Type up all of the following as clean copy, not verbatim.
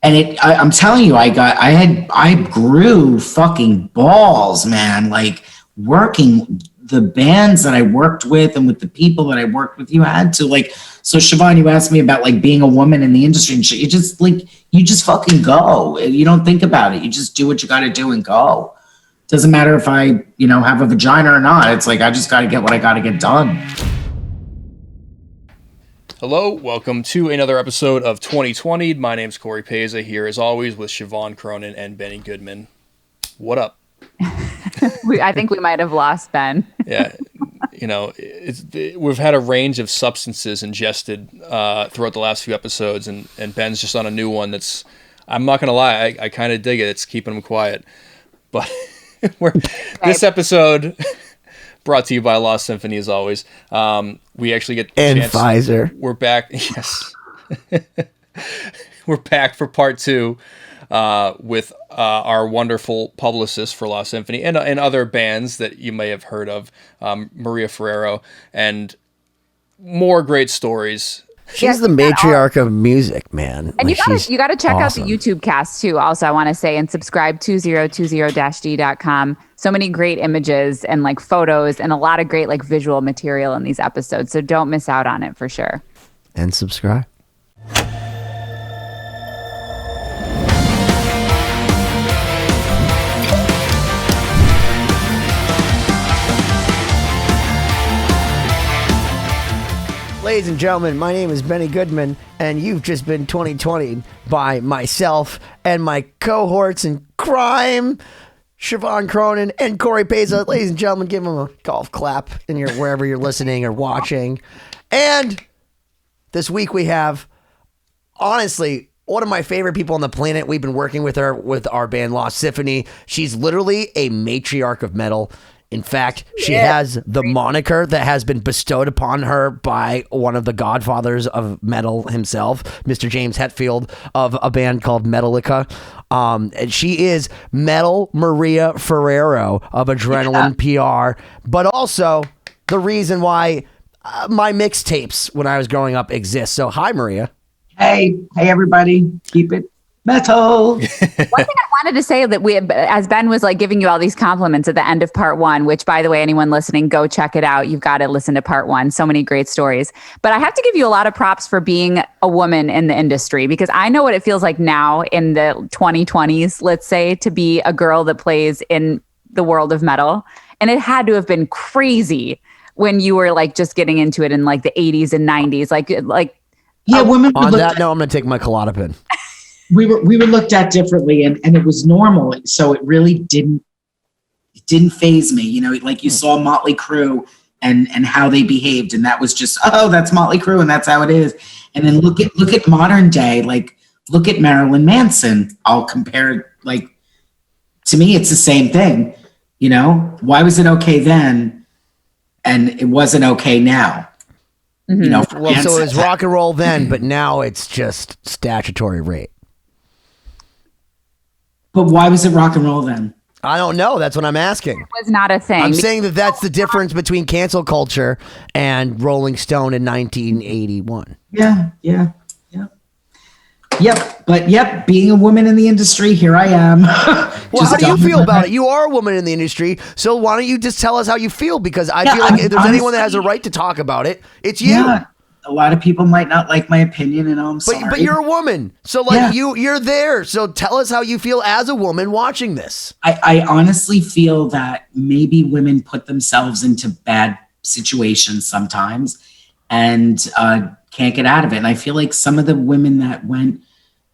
I'm telling you, I grew fucking balls, man. Like working the bands that I worked with and with the people that I worked with, you had to like, so Siobhán, you asked me about like being a woman in the industry and shit. You just fucking go. You don't think about it. You just do what you got to do and go. Doesn't matter if I, have a vagina or not. It's like, I just got to get what I got to get done. Hello, welcome to another episode of 2020. My name's Cory Peza, here as always with Siobhán Cronin and Benny Goodman. What up? I think we might have lost Ben. Yeah, we've had a range of substances ingested throughout the last few episodes, and Ben's just on a new one that's, I'm not going to lie, I kind of dig it. It's keeping him quiet. But this episode... brought to you by Lost Symphony, as always. We actually get and chance. Pfizer. We're back. Yes, we're back for part 2 with our wonderful publicist for Lost Symphony and other bands that you may have heard of, Maria Ferrero, and more great stories. She's the matriarch of music, man. And like, you gotta check awesome. out the YouTube cast too. Also, I want to say, and subscribe 2020-d.com. So many great images and like photos and a lot of great like visual material in these episodes. So don't miss out on it for sure. And subscribe. Ladies and gentlemen, my name is Benny Goodman, and you've just been 2020 by myself and my cohorts in crime, Siobhán Cronin and Cory Peza. Ladies and gentlemen, give them a golf clap in wherever you're listening or watching. And this week we have, honestly, one of my favorite people on the planet. We've been working with her with our band Lost Symphony. She's literally a matriarch of metal. In fact, she has the moniker that has been bestowed upon her by one of the godfathers of metal himself, Mr. James Hetfield, of a band called Metallica. And she is Metal Maria Ferrero of Adrenaline PR, but also the reason why my mixtapes when I was growing up exist. So, hi, Maria. Hey, everybody. Keep it metal. One thing I wanted to say that as Ben was like giving you all these compliments at the end of part 1, which by the way, anyone listening, go check it out. You've got to listen to part 1. So many great stories. But I have to give you a lot of props for being a woman in the industry, because I know what it feels like now in the 2020s, let's say, to be a girl that plays in the world of metal. And it had to have been crazy when you were like just getting into it in like the 80s and 90s. Women. On that note, I'm going to take my Klonopin. We were looked at differently, and it was normal. So it really didn't faze me. Like you saw Motley Crue and how they behaved, and that was just, oh, that's Motley Crue, and that's how it is. And then look at modern day, like look at Marilyn Manson. I'll compare, like, to me, it's the same thing. Why was it okay then, and it wasn't okay now? Mm-hmm. Well, so it was rock and roll then, but now it's just statutory rape. But why was it rock and roll then? I don't know. That's what I'm asking. It was not a thing. I'm saying that's the difference between cancel culture and Rolling Stone in 1981. Yeah. Yep. But being a woman in the industry, here I am. Well, how do you feel about it? You are a woman in the industry, so why don't you just tell us how you feel? Because I feel like if there's anyone that has a right to talk about it, it's you. Yeah. A lot of people might not like my opinion, and I'm sorry. But you're a woman, so you're there. So tell us how you feel as a woman watching this. I honestly feel that maybe women put themselves into bad situations sometimes and can't get out of it. And I feel like some of the women that went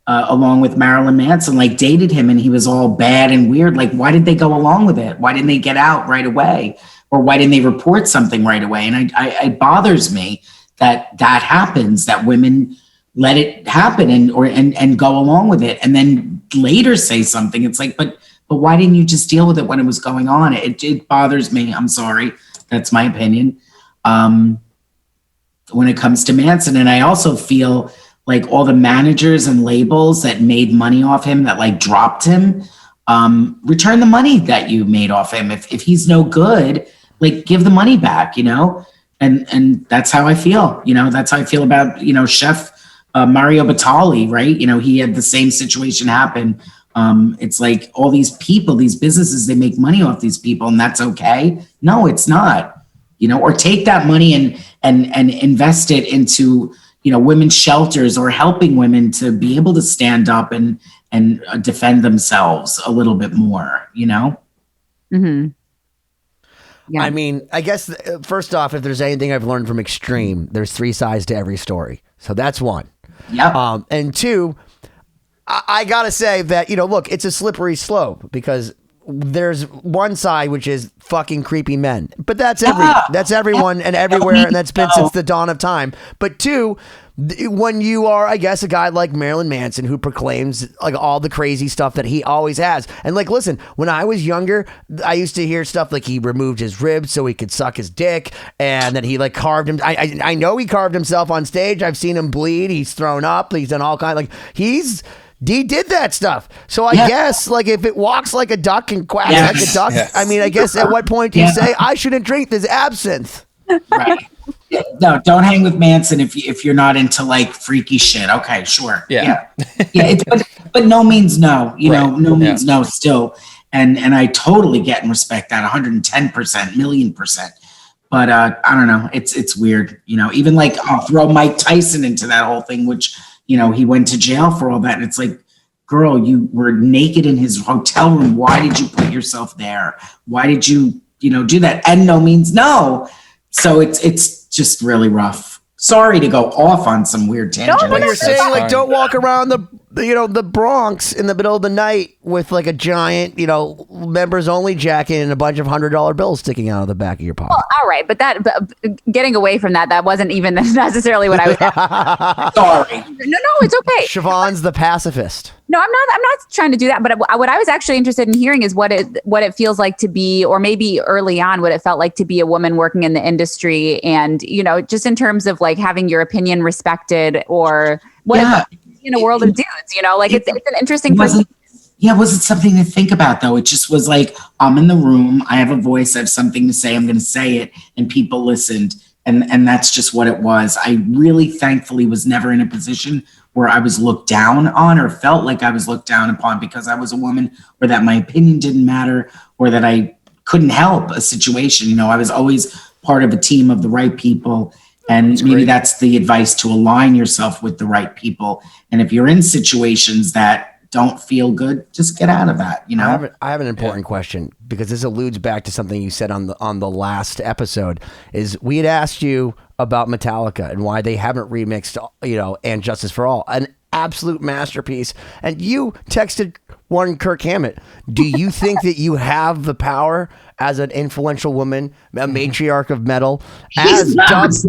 along with Marilyn Manson, like dated him and he was all bad and weird. Like, why did they go along with it? Why didn't they get out right away? Or why didn't they report something right away? And it bothers me that happens, that women let it happen and go along with it and then later say something. It's like, but why didn't you just deal with it when it was going on? It bothers me. I'm sorry. That's my opinion. When it comes to Manson. And I also feel like all the managers and labels that made money off him, that like dropped him, return the money that you made off him. If he's no good, like give the money back, And that's how I feel, that's how I feel about, Chef Mario Batali, right? You know, he had the same situation happen. It's like all these people, these businesses, they make money off these people, and that's okay. No, it's not. You know, or take that money and invest it into, you know, women's shelters or helping women to be able to stand up and defend themselves a little bit more, you know? Mm-hmm. Yeah. I mean, I guess first off, if there's anything I've learned from Extreme, there's 3 sides to every story. So that's one. Yeah. And 2, I gotta say that, you know, look, it's a slippery slope because there's one side which is fucking creepy men, but that's everyone and everywhere, and that's been since the dawn of time. But 2, when you are, I guess, a guy like Marilyn Manson who proclaims like all the crazy stuff that he always has, and like, listen, when I was younger, I used to hear stuff like he removed his ribs so he could suck his dick, and that he like carved him. I know he carved himself on stage. I've seen him bleed. He's thrown up. He's done all kinds. Like he did that stuff. So I guess, like, if it walks like a duck and quacks like a duck, I mean, I guess at what point do you say, I shouldn't drink this absinthe? Right. No, don't hang with Manson if you're not into like freaky shit. Okay, sure. Yeah. But no means no. You know, no means no still. And I totally get and respect that 110%, 1,000,000%. But I don't know. It's weird. You know, even like I'll throw Mike Tyson into that whole thing, which, you know, he went to jail for all that. And it's like, girl, you were naked in his hotel room. Why did you put yourself there? Why did you, do that? And no means no. So it's just really rough. Sorry to go off on some weird tangent. No, but you're saying like don't walk around the Bronx in the middle of the night with like a giant, members only jacket and a bunch of $100 bills sticking out of the back of your pocket. Well, all right, but getting away from that wasn't even necessarily what I was. Sorry. No, it's okay. Siobhan's the pacifist. No, I'm not trying to do that. But what I was actually interested in hearing is what it feels like to be, or maybe early on, what it felt like to be a woman working in the industry, and just in terms of like having your opinion respected, or what in a world of dudes. It's an interesting. It wasn't something to think about though. It just was like, I'm in the room, I have a voice, I have something to say, I'm going to say it, and people listened, and that's just what it was. I really, thankfully, was never in a position where I was looked down on or felt like I was looked down upon because I was a woman, or that my opinion didn't matter, or that I couldn't help a situation. I was always part of a team of the right people. And maybe that's the advice, to align yourself with the right people. And if you're in situations that don't feel good, just get out of that. I have an important question, because this alludes back to something you said on the last episode. Is we had asked you about Metallica and why they haven't remixed, And Justice for All, an absolute masterpiece. And you texted one Kirk Hammett. Do you think that you have the power as an influential woman, a matriarch of metal, as dubbed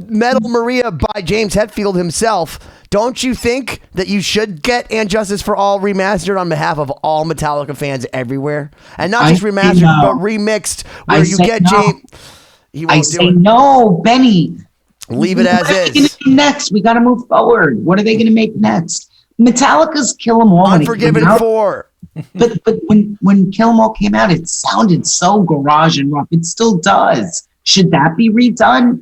Metal Maria by James Hetfield himself? Don't you think that you should get And Justice for All remastered on behalf of all Metallica fans everywhere? And not just remastered, but remixed, where you get James. I say no, Benny. Leave it as is. What are they going to do next? We got to move forward. What are they going to make next? Metallica's Kill 'Em All. Unforgiven 4. But when Kill 'Em All came out, it sounded so garage and rough. It still does. Should that be redone?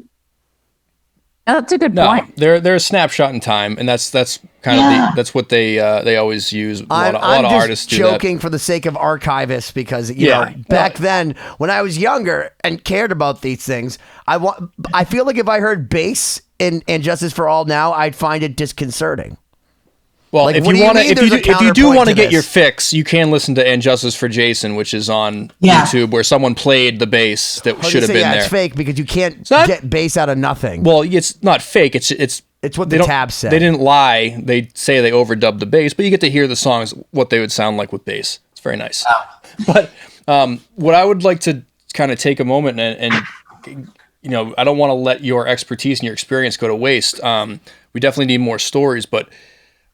That's a good point. They're a snapshot in time, and that's kind of that's what they always use. A lot of artists do that. I'm joking for the sake of archivists, because back then when I was younger and cared about these things, I feel like if I heard bass in Justice for All now, I'd find it disconcerting. Well, if you do want to get your fix, you can listen to And Justice for Jason, which is on YouTube, where someone played the bass that should have been there. It's fake, because you can't get bass out of nothing. Well, it's not fake. It's what the tab said. They didn't lie. They say they overdubbed the bass, but you get to hear the songs, what they would sound like with bass. It's very nice. But what I would like to kind of take a moment and I don't want to let your expertise and your experience go to waste. We definitely need more stories, but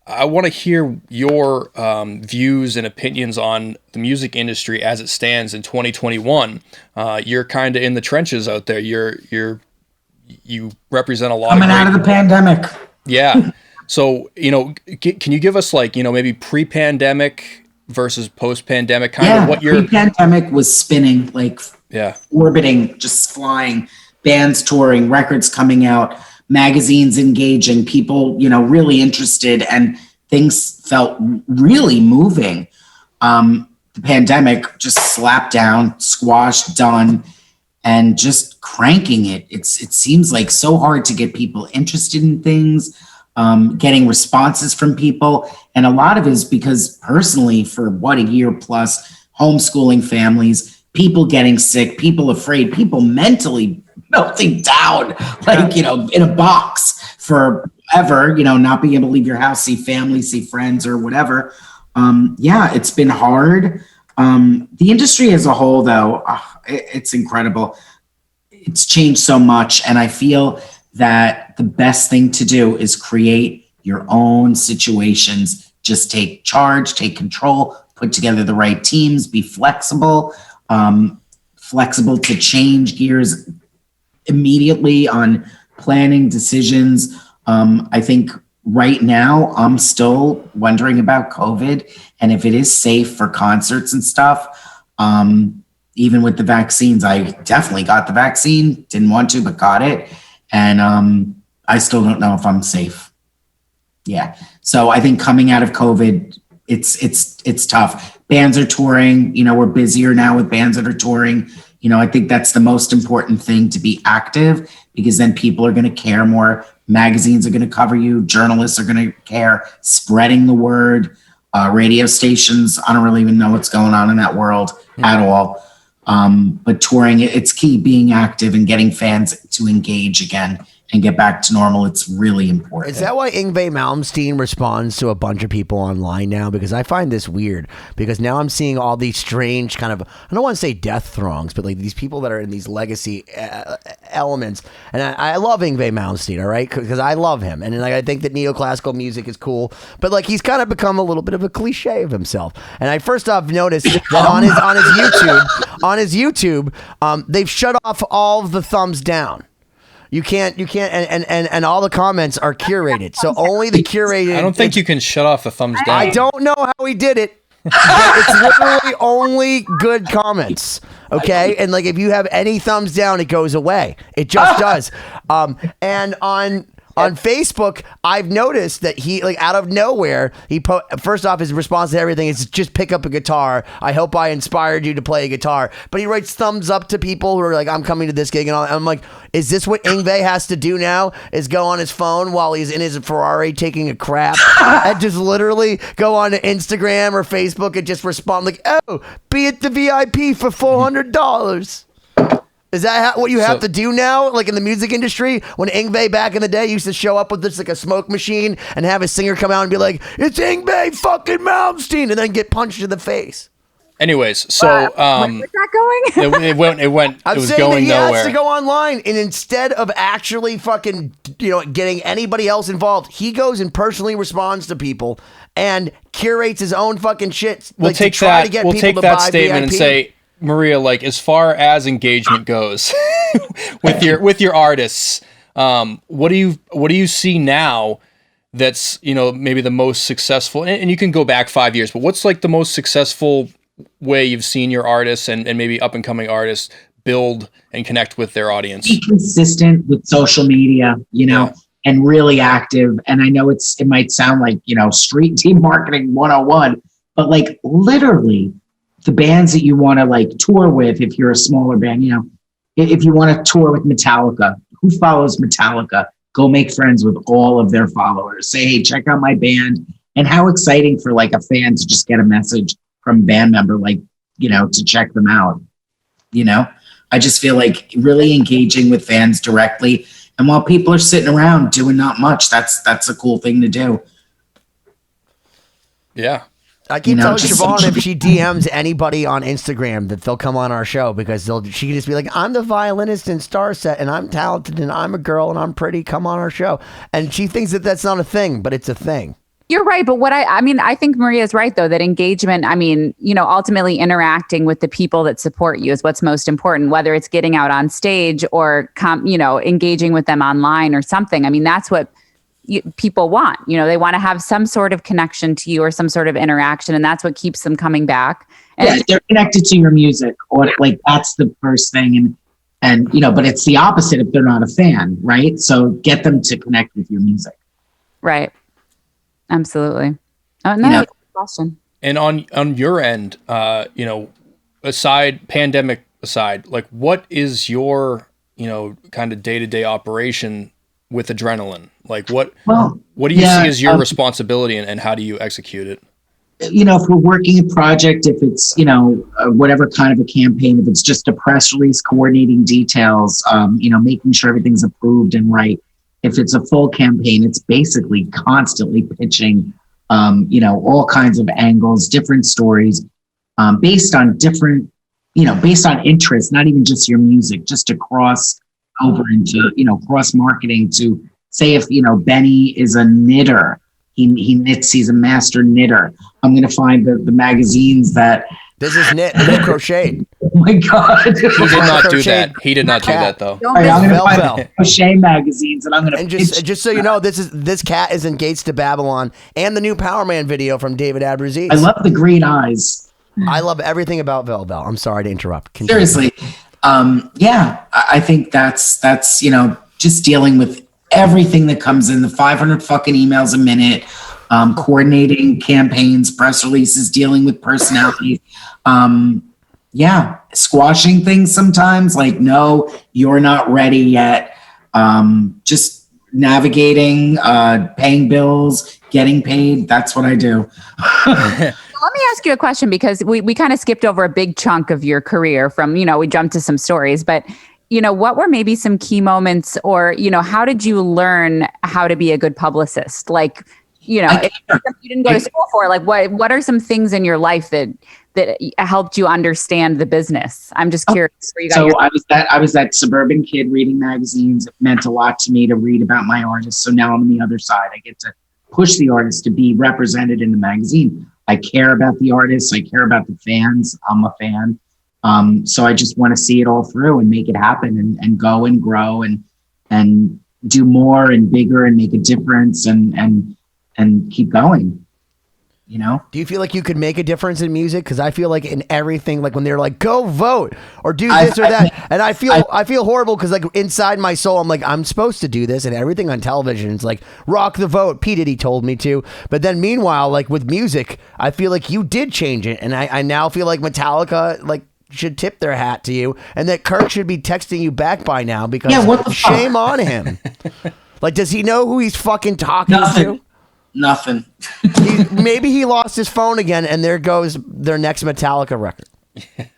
I want to hear your views and opinions on the music industry as it stands in 2021. You're kind of in the trenches out there. You represent a lot coming out of the pandemic. Yeah. So, can you give us maybe pre-pandemic versus post-pandemic kind of what your pre-pandemic was spinning, orbiting, just flying, bands touring, records coming out. magazines engaging, people, really interested, and things felt really moving. The pandemic just slapped down, squashed, done, and just cranking it. It seems like so hard to get people interested in things, getting responses from people. And a lot of it is because personally, for a year plus, homeschooling families, people getting sick, people afraid, people mentally melting down, in a box forever, not being able to leave your house, see family, see friends or whatever. It's been hard. The industry as a whole, though, it's incredible. It's changed so much. And I feel that the best thing to do is create your own situations. Just take charge, take control, put together the right teams, be flexible, flexible to change gears immediately on planning decisions. I think right now I'm still wondering about COVID and if it is safe for concerts and stuff. Even with the vaccines, I definitely got the vaccine, didn't want to, but got it. And I still don't know if I'm safe. Yeah. So I think coming out of COVID, it's tough. Bands are touring, we're busier now with bands that are touring. I think that's the most important thing, to be active, because then people are going to care more. Magazines are going to cover you. Journalists are going to care. Spreading the word. Radio stations, I don't really even know what's going on in that world at all. But touring, it's key, being active and getting fans to engage again and get back to normal. It's really important. Is that why Yngwie Malmsteen responds to a bunch of people online now? Because I find this weird, because now I'm seeing all these strange kind of, I don't want to say death throngs, but like these people that are in these legacy elements. And I love Yngwie Malmsteen, all right? Because I love him. And I think that neoclassical music is cool, but like he's kind of become a little bit of a cliche of himself. And I first off noticed that on his YouTube, they've shut off all of the thumbs down. You can't, and all the comments are curated. So only the curated. I don't think you can shut off the thumbs down. I don't know how he did it, but it's literally only good comments. Okay. And like, if you have any thumbs down, it goes away. It just does. And on Facebook, I've noticed that he, like, out of nowhere, first off, his response to everything is just pick up a guitar. I hope I inspired you to play a guitar. But he writes thumbs up to people who are like, I'm coming to this gig. And I'm like, is this what Yngwie has to do now? Is go on his phone while he's in his Ferrari taking a crap and just literally go on to Instagram or Facebook and just respond like, oh, be at the VIP for $400. Is that what you have to do now? Like in the music industry, when Yngwie back in the day used to show up with this like a smoke machine and have a singer come out and be like, it's Yngwie fucking Malmsteen, and then get punched in the face. Anyways, so where's that going? it went. I'm it was saying going that he nowhere. has to go online, and instead of actually fucking getting anybody else involved, he goes and personally responds to people and curates his own fucking shit. We'll like, take to try that. To get We'll people take to that buy statement VIP. and say, Maria, like, as far as engagement goes with your artists, what do you see now that's maybe the most successful? And you can go back 5 years, but what's like the most successful way you've seen your artists and maybe up and coming artists build and connect with their audience? Be consistent with social media, and really active. And I know it might sound like street team marketing 101, but like literally, the bands that you want to like tour with, if you're a smaller band, if you want to tour with Metallica, who follows Metallica? Go make friends with all of their followers. Say, hey, check out my band. And how exciting for like a fan to just get a message from a band member, like, to check them out. I just feel like really engaging with fans directly. And while people are sitting around doing not much, that's a cool thing to do. Yeah. I keep telling Siobhán if she DMs anybody on Instagram that they'll come on our show, because she can just be like, I'm the violinist in Starset and I'm talented and I'm a girl and I'm pretty, come on our show. And she thinks that that's not a thing, but it's a thing. You're right. But I think Maria's right, though, that engagement, ultimately interacting with the people that support you is what's most important, whether it's getting out on stage or, engaging with them online or something. I mean, that's what people want. They want to have some sort of connection to you or some sort of interaction. And that's what keeps them coming back. And they're connected to your music, or like that's the first thing. And And, but it's the opposite if they're not a fan, right? So get them to connect with your music. Right. Absolutely. Oh, no, question. And on your end, pandemic aside, like what is your, kind of day-to-day operation with adrenaline? Like what do you see as your responsibility and how do you execute it? If we're working a project, if it's, whatever kind of a campaign, if it's just a press release, coordinating details, making sure everything's approved and right. If it's a full campaign, it's basically constantly pitching, all kinds of angles, different stories, based on different, based on interest, not even just your music, just to cross over into, cross marketing to say if, Benny is a knitter, he knits, he's a master knitter. I'm going to find the magazines that. This is knit crochet. Oh my God. He did not do that. He did not do that though. All right, I'm going to find the crochet magazines and I'm going to. And just so you know, this cat is in Gates to Babylon and the new Power Man video from David Abraziz. I love the green eyes. I love everything about Vel Bell. I'm sorry to interrupt. Continue. Seriously. I think that's, just dealing with everything that comes in, the 500 fucking emails a minute, coordinating campaigns, press releases, dealing with personalities. Squashing things sometimes, like, no, you're not ready yet. Just navigating, paying bills, getting paid. That's what I do. Let me ask you a question, because we kind of skipped over a big chunk of your career from, we jumped to some stories, but what were maybe some key moments, or, how did you learn how to be a good publicist? Like, if you didn't go to school for, like, what are some things in your life that helped you understand the business? I'm just curious where you got I was that suburban kid reading magazines. It meant a lot to me to read about my artists. So now I'm on the other side. I get to push the artist to be represented in the magazine. I care about the artists. I care about the fans. I'm a fan. So I just want to see it all through and make it happen and go and grow and do more and bigger and make a difference and keep going. Do you feel like you could make a difference in music? Because I feel like in everything, like when they're like, go vote or do this or that. And I feel horrible because like inside my soul, I'm like, I'm supposed to do this, and everything on television is like, rock the vote. P. Diddy told me to. But then meanwhile, like with music, I feel like you did change it. And I now feel like Metallica, like, should tip their hat to you, and that Kirk should be texting you back by now because shame on him. Like, does he know who he's fucking talking to? Nothing. Maybe he lost his phone again, and there goes their next Metallica record.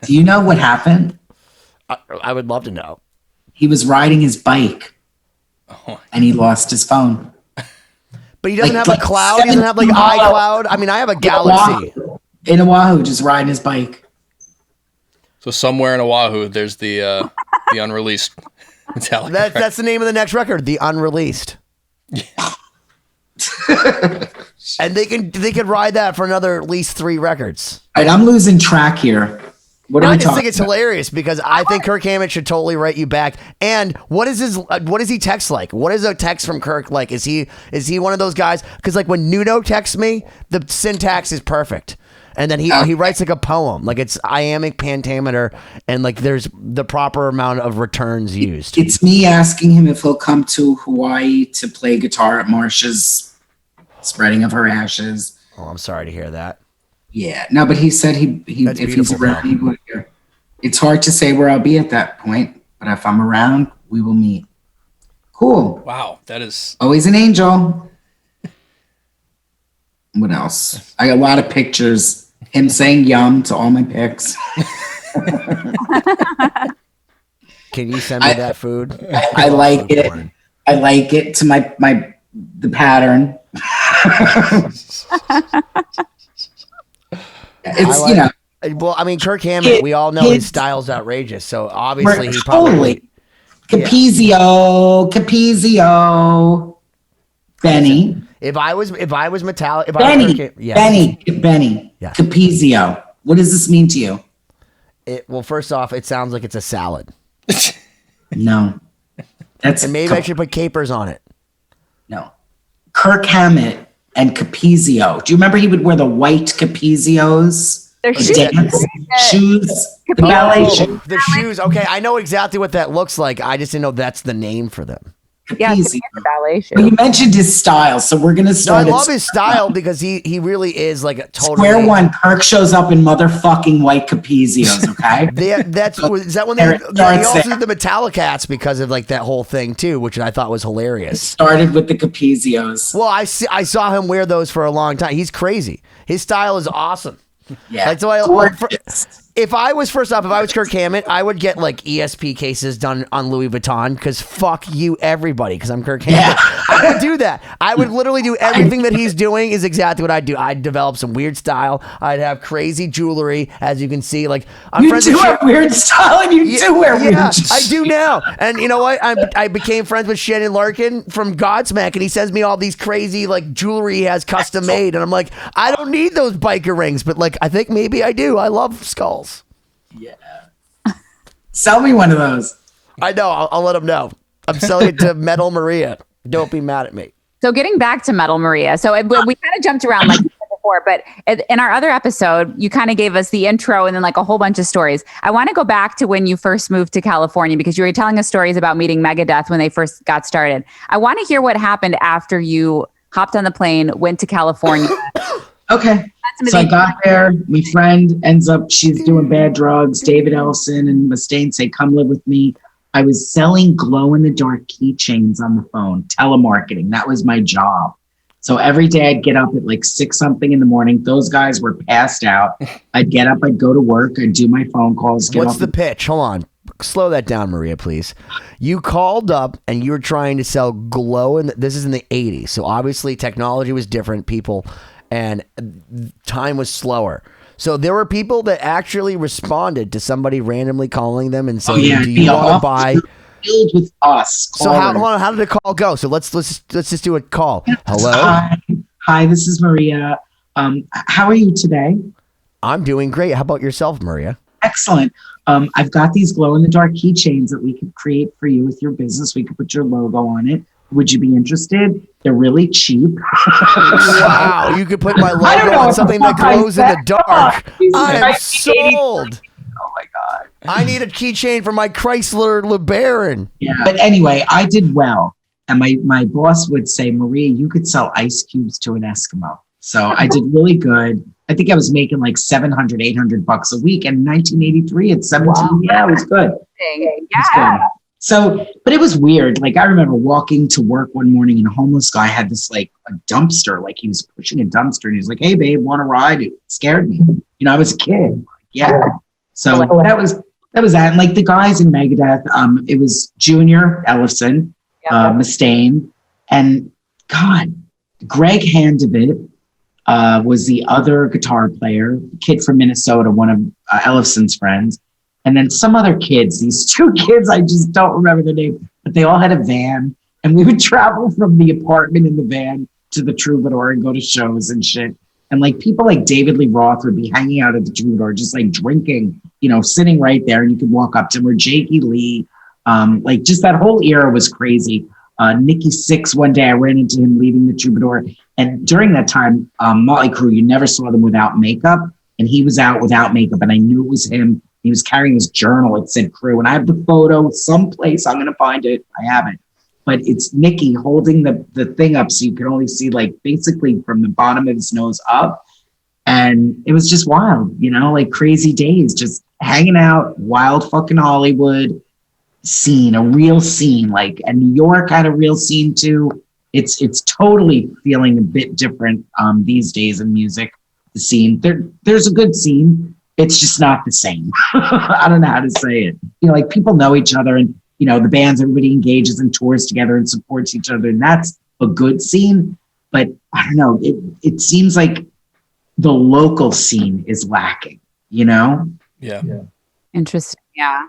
Do you know what happened? I would love to know. He was riding his bike, and he lost his phone. But he doesn't have a cloud? He doesn't have, like, iCloud? I mean, I have a Galaxy. In Oahu, just riding his bike. So somewhere in Oahu, there's the unreleased Metallica. That's the name of the next record, The Unreleased. Yeah. And they could ride that for another at least 3 records. All right, I'm losing track here. What are we talking about? I just think it's hilarious because I think Kirk Hammett should totally write you back. And what does he text like? What is a text from Kirk like? Is he one of those guys? Because like when Nuno texts me, the syntax is perfect. And then he writes like a poem, like it's iambic pentameter, and like there's the proper amount of returns used. It's me asking him if he'll come to Hawaii to play guitar at Marsha's spreading of her ashes. Oh, I'm sorry to hear that. Yeah, no, but he said he if he's around, he would. It's hard to say where I'll be at that point, but if I'm around, we will meet. Cool. Wow, that is always an angel. What else? I got a lot of pictures. Him saying yum to all my pics. Can you send me that food? I like it. Porn. I like it to the pattern. Well, I mean, Kirk Hammett, we all know his style's outrageous, so obviously he probably... Capizio. Benny. If I was Metallica, Benny. Yeah. Capizio. What does this mean to you? Well, first off, it sounds like it's a salad. No. And maybe I should put capers on it. No. Kirk Hammett and Capizio. Do you remember he would wear the white Capizios? Their The shoes. dance, shoes, the ballet shoes. The shoes. Okay, I know exactly what that looks like. I just didn't know that's the name for them. Yeah, Capizio. the ballet shoe. Well, you mentioned his style, so we're gonna No, I start. love his style because he really is like a totally. Square one. Kirk shows up in motherfucking white Capizios. Okay. Is that when There they it starts also there. did the Metallica hats because of like that whole thing too, which I thought was hilarious. Started with the Capizios. Well, I saw him wear those for a long time. He's crazy. His style is awesome. Yeah. Like, so if I was Kirk Hammett, I would get like ESP cases done on Louis Vuitton because fuck you, everybody, because I'm Kirk Hammett. Yeah. I would do that. I would literally do everything that he's doing is exactly what I'd do. I'd develop some weird style. I'd have crazy jewelry, as you can see. Like I'm You friends do with have weird style, and you do wear weird. yeah, I do now. And you know what? I became friends with Shannon Larkin from Godsmack, and he sends me all these crazy like jewelry he has custom made, and I'm like, I don't need those biker rings, but like I think maybe I do. I love skulls. Yeah. Sell me one of those. I know. I'll let him know. I'm selling it to Metal Maria. Don't be mad at me. So getting back to Metal Maria. So we kind of jumped around like before, but in our other episode, you kind of gave us the intro and then like a whole bunch of stories. I want to go back to when you first moved to California because you were telling us stories about meeting Megadeth when they first got started. I want to hear what happened after you hopped on the plane, went to California. Okay. So I got there. My friend ends up, she's doing bad drugs. David Ellison and Mustaine say, come live with me. I was selling glow-in-the-dark keychains on the phone, telemarketing. That was my job. So every day I'd get up at like 6-something in the morning. Those guys were passed out. I'd get up, I'd go to work, I'd do my phone calls. What's the pitch? Hold on. Slow that down, Maria, please. You called up and you were trying to sell glow, and this is in the 80s. So obviously technology was different, people, and time was slower. So there were people that actually responded to somebody randomly calling them and saying, "Do you want to buy?" Filled with us. So how did the call go? So let's just do a call. Hello. Hi, this is Maria. How are you today? I'm doing great. How about yourself, Maria? Excellent. I've got these glow-in-the-dark keychains that we could create for you with your business. We could put your logo on it. Would you be interested? They're really cheap. Wow, you could put my logo on something that glows in the dark. I am sold. Oh my God. I need a keychain for my Chrysler LeBaron. Yeah. But anyway, I did well. And my boss would say, Maria, you could sell ice cubes to an Eskimo. So I did really good. I think I was making like $700, $800 a week. And in 1983 at 17, wow. Yeah, it was good. Yeah. So, but it was weird. Like I remember walking to work one morning and a homeless guy had this like a dumpster, like he was pushing a dumpster and he was like, hey babe, want to ride? It scared me. You know, I was a kid. Yeah. So that was that. And like the guys in Megadeth, it was Junior Ellison, Mustaine, and God, Greg Handevit was the other guitar player, kid from Minnesota, one of Ellison's friends. And then some other kids, these two kids, I just don't remember their name, but they all had a van. And we would travel from the apartment in the van to the Troubadour and go to shows and shit. And like people like David Lee Roth would be hanging out at the Troubadour, just like drinking, you know, sitting right there. And you could walk up to him, or Jakey Lee. Like just that whole era was crazy. Nikki Sixx, one day I ran into him leaving the Troubadour. And during that time, Motley Crue, you never saw them without makeup. And he was out without makeup. And I knew it was him. He was carrying his journal. It said Crue. And I have the photo someplace. I'm going to find it. I have it. But it's Nicky holding the thing up so you can only see like basically from the bottom of his nose up. And it was just wild, you know, like crazy days, just hanging out, wild fucking Hollywood scene, a real scene. Like, and New York had a real scene too. It's totally feeling a bit different these days in music. The scene, there's a good scene. It's just not the same. I don't know how to say it. You know, like people know each other and, you know, the bands, everybody engages and tours together and supports each other. And that's a good scene. But I don't know, it seems like the local scene is lacking, you know? Yeah. Interesting. Yeah.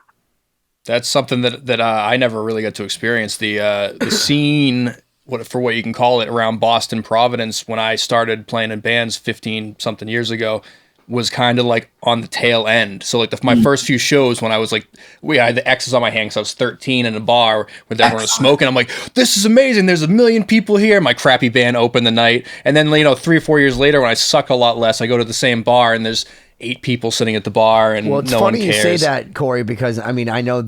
That's something that I never really got to experience. The scene, what you can call it, around Boston, Providence, when I started playing in bands 15 something years ago, was kind of like on the tail end. So like my first few shows when I was like, I had the X's on my hand because I was 13 in a bar with everyone was smoking. I'm like, this is amazing. There's 1 million people here. My crappy band opened the night. And then, you know, 3 or 4 years later when I suck a lot less, I go to the same bar and there's 8 people sitting at the bar and Well, it's no one funny cares. you say that, Cory, because I mean, I know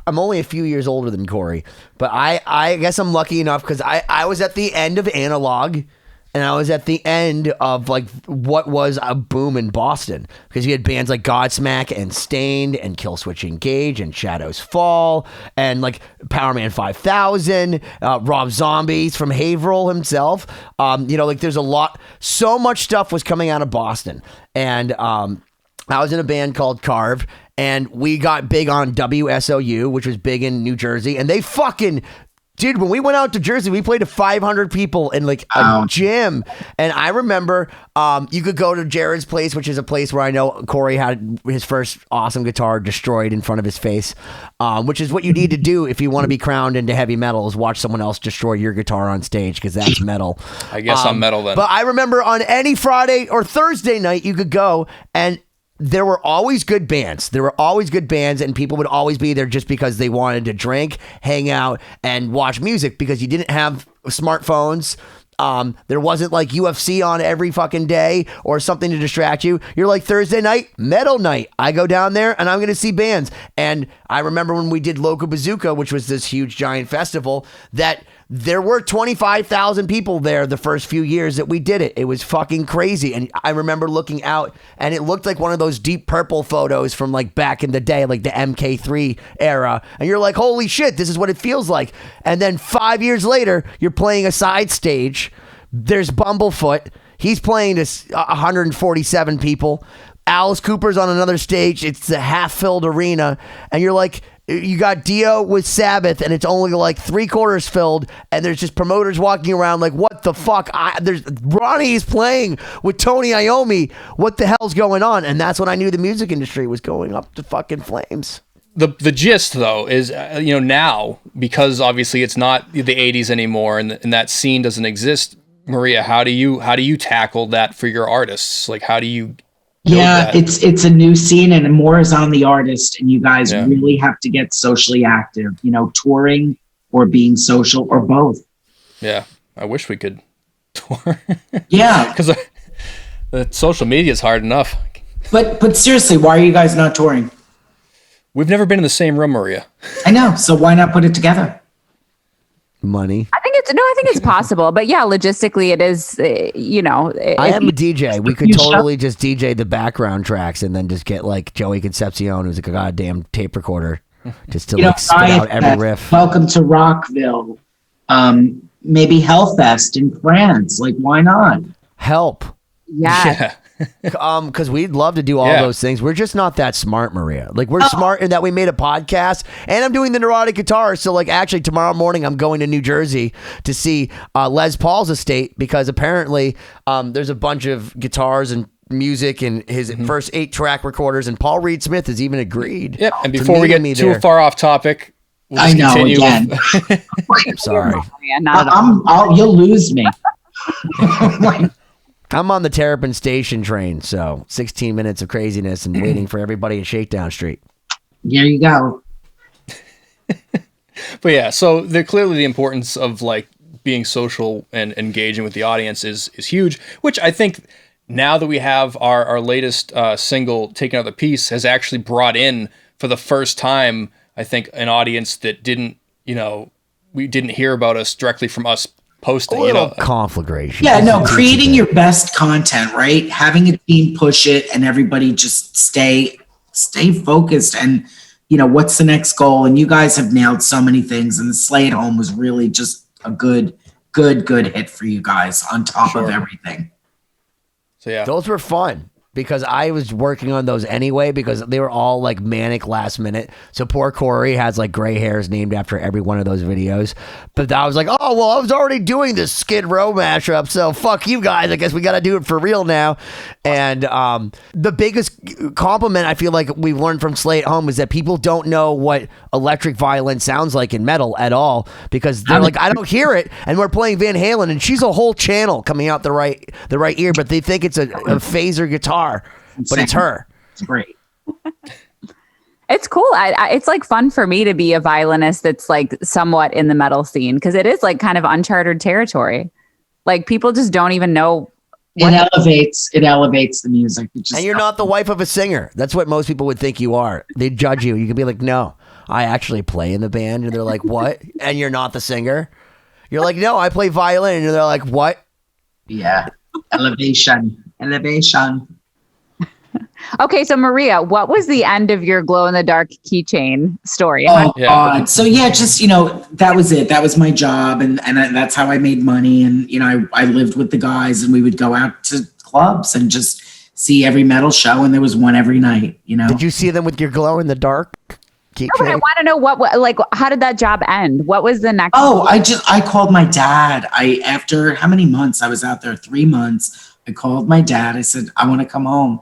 I'm only a few years older than Cory, but I guess I'm lucky enough because I was at the end of analog. And I was at the end of like what was a boom in Boston because you had bands like Godsmack and Stained and Killswitch Engage and Shadows Fall and like Powerman 5000, Rob Zombies from Haverhill himself. Like there's so much stuff was coming out of Boston. And I was in a band called Carve and we got big on WSOU, which was big in New Jersey. And they fucking... Dude, when we went out to Jersey, we played to 500 people in like a gym. And I remember you could go to Jared's place, which is a place where I know Cory had his first awesome guitar destroyed in front of his face, which is what you need to do if you want to be crowned into heavy metal is watch someone else destroy your guitar on stage because that's metal. I guess I'm metal then. But I remember on any Friday or Thursday night, you could go and there were always good bands. There were always good bands, and people would always be there just because they wanted to drink, hang out, and watch music because you didn't have smartphones. There wasn't like UFC on every fucking day or something to distract you. You're like Thursday night, metal night. I go down there and I'm going to see bands. And I remember when we did Loco Bazooka, which was this huge giant festival, that there were 25,000 people there the first few years that we did it. It was fucking crazy. And I remember looking out and it looked like one of those Deep Purple photos from like back in the day, like the MK3 era. And you're like, holy shit, this is what it feels like. And then 5 years later, you're playing a side stage. There's Bumblefoot. He's playing to 147 people. Alice Cooper's on another stage. It's a half-filled arena. And you're like, you got Dio with Sabbath, and it's only like 3/4 filled, and there's just promoters walking around like, what the fuck? There's Ronnie is playing with Tony Iommi. What the hell's going on? And that's when I knew the music industry was going up to fucking flames. The gist though is now, because obviously it's not the 80s anymore and that scene doesn't exist. Maria, how do you tackle that for your artists? Like, how do you it's a new scene and more is on the artist, and you guys really have to get socially active, touring or being social or both. Yeah, I wish we could tour. Yeah, because the social media is hard enough. But seriously, why are you guys not touring? We've never been in the same room, Maria. I know, so why not put it together? Money. I think it's possible, but yeah, logistically it is, I am a DJ. We could totally just DJ the background tracks and then just get like Joey Concepcion, who's like a goddamn tape recorder, just to like spit out every riff. Welcome to Rockville. Maybe Hellfest in France. Like, why not? Help. Yeah. Because we'd love to do all those things. We're just not that smart, Maria. Like, we're smart in that we made a podcast, and I'm doing the Neurotic Guitar. So, like, actually, tomorrow morning, I'm going to New Jersey to see Les Paul's estate because apparently there's a bunch of guitars and music and his first 8-track recorders, and Paul Reed Smith has even agreed. Yep. And before we get too far off topic, we'll just continue. Again. Sorry. Yeah, not at all. You'll lose me. I'm on the Terrapin Station train, so 16 minutes of craziness and waiting for everybody at Shakedown Street. There you go. But yeah, so clearly the importance of like being social and engaging with the audience is huge, which I think now that we have our latest single, Taking Out the Piece, has actually brought in for the first time, I think, an audience that didn't, we didn't hear about us directly from us posting, a little conflagration. Yeah, no, creating your best content, right? Having a team push it and everybody just stay focused and, what's the next goal? And you guys have nailed so many things, and the Slay at Home was really just a good hit for you guys on top of everything. So yeah, those were fun. Because I was working on those anyway because they were all like manic last minute. So poor Cory has like gray hairs named after every one of those videos. But I was like, oh, well, I was already doing this Skid Row mashup. So fuck you guys. I guess we got to do it for real now. And the biggest compliment I feel like we've learned from Slay at Home is that people don't know what electric violin sounds like in metal at all. Because they're like, I don't hear it. And we're playing Van Halen and she's a whole channel coming out the right ear. But they think it's a phaser guitar. But it's her. It's great. It's cool. It's like fun for me to be a violinist that's like somewhat in the metal scene because it is like kind of uncharted territory. Like people just don't even know It elevates the music. And you're not the wife of a singer. That's what most people would think you are. They'd judge you. You could be like, no, I actually play in the band. And they're like, what? And you're not the singer? You're like, no, I play violin. And they're like, what? Yeah. Elevation. Okay, so Maria, what was the end of your glow in the dark keychain story? Oh God. So just, that was it. That was my job. And that's how I made money. And, I lived with the guys and we would go out to clubs and just see every metal show. And there was one every night, Did you see them with your glow in the dark keychain? No, but I want to know how did that job end? What was the next? Oh, I called my dad. After how many months? I was out there 3 months. I called my dad. I said, I want to come home.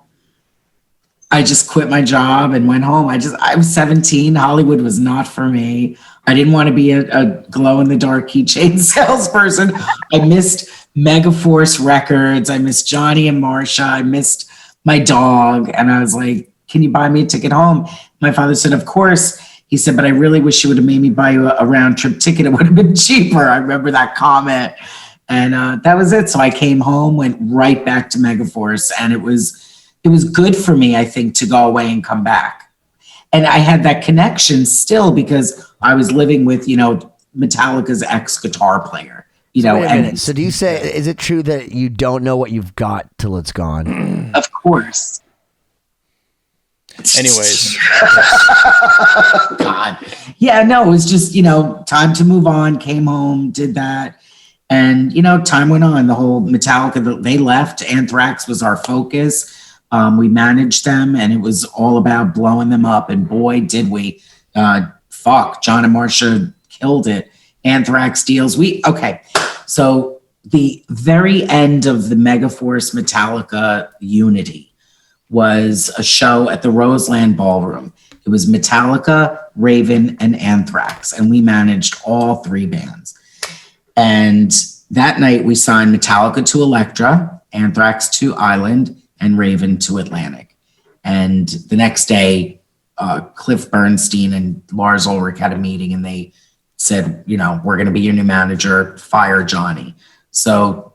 I just quit my job and went home. I was 17. Hollywood was not for me. I didn't want to be a glow in the dark keychain salesperson. I missed Megaforce records. I missed Johnny and Marcia. I missed my dog. And I was like, can you buy me a ticket home? My father said, of course. He said, but I really wish you would have made me buy you a round trip ticket. It would have been cheaper. I remember that comment. And that was it. So I came home, went right back to Megaforce, and it was good for me, I think, to go away and come back. And I had that connection still because I was living with, Metallica's ex-guitar player. Wait a minute. So do you say, is it true that you don't know what you've got till it's gone? Of course. Anyways. God. Yeah, no, it was just, time to move on, came home, did that. And, time went on. The whole Metallica, they left. Anthrax was our focus. We managed them, and it was all about blowing them up. And boy, did we. John and Marcia killed it. Anthrax deals. So the very end of the Megaforce Metallica unity was a show at the Roseland Ballroom. It was Metallica, Raven, and Anthrax, and we managed all three bands. And that night we signed Metallica to Elektra, Anthrax to Island, and Raven to Atlantic. And the next day, Cliff Bernstein and Lars Ulrich had a meeting, and they said, we're going to be your new manager, fire Johnny. So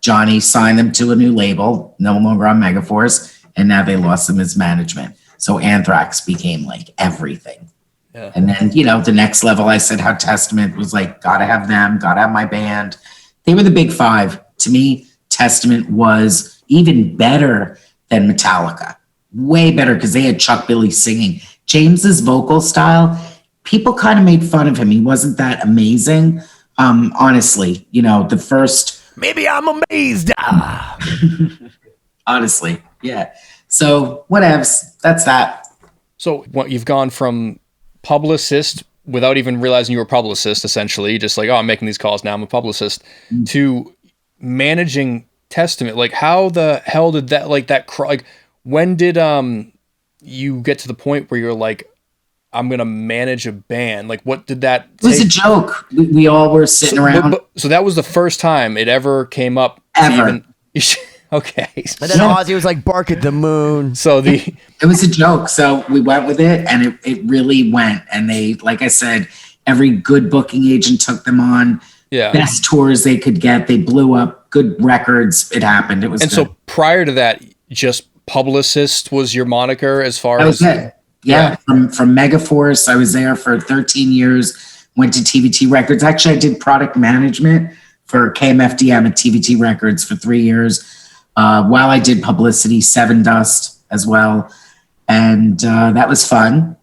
Johnny signed them to a new label, no longer on Megaforce, and now they lost him as management. So Anthrax became like everything. Yeah. And then, the next level, I said how Testament was like, gotta have them, gotta have my band. They were the big five. To me, Testament was even better than Metallica. Way better because they had Chuck Billy singing. James's vocal style, people kind of made fun of him. He wasn't that amazing. Honestly, the first... Maybe I'm amazed. Honestly, yeah. So whatevs, that's that. So you've gone from publicist without even realizing you were a publicist, essentially, just like, I'm making these calls now, I'm a publicist, to managing Testament. Like, how the hell did that, when did you get to the point where you're like, I'm going to manage a band? Like, what did that It was a joke. We all were sitting around. So that was the first time it ever came up. Ever. Okay. And then Ozzy was like, bark at the moon. So it was a joke. So we went with it, and it really went. And they, like I said, every good booking agent took them on. Yeah. Best tours they could get. They blew up. Good records. It happened. It was good. So prior to that, just publicist was your moniker as far as... That was it. Yeah. From Megaforce, I was there for 13 years. Went to TVT Records. Actually, I did product management for KMFDM at TVT Records for 3 years. While I did publicity, Seven Dust as well. And that was fun.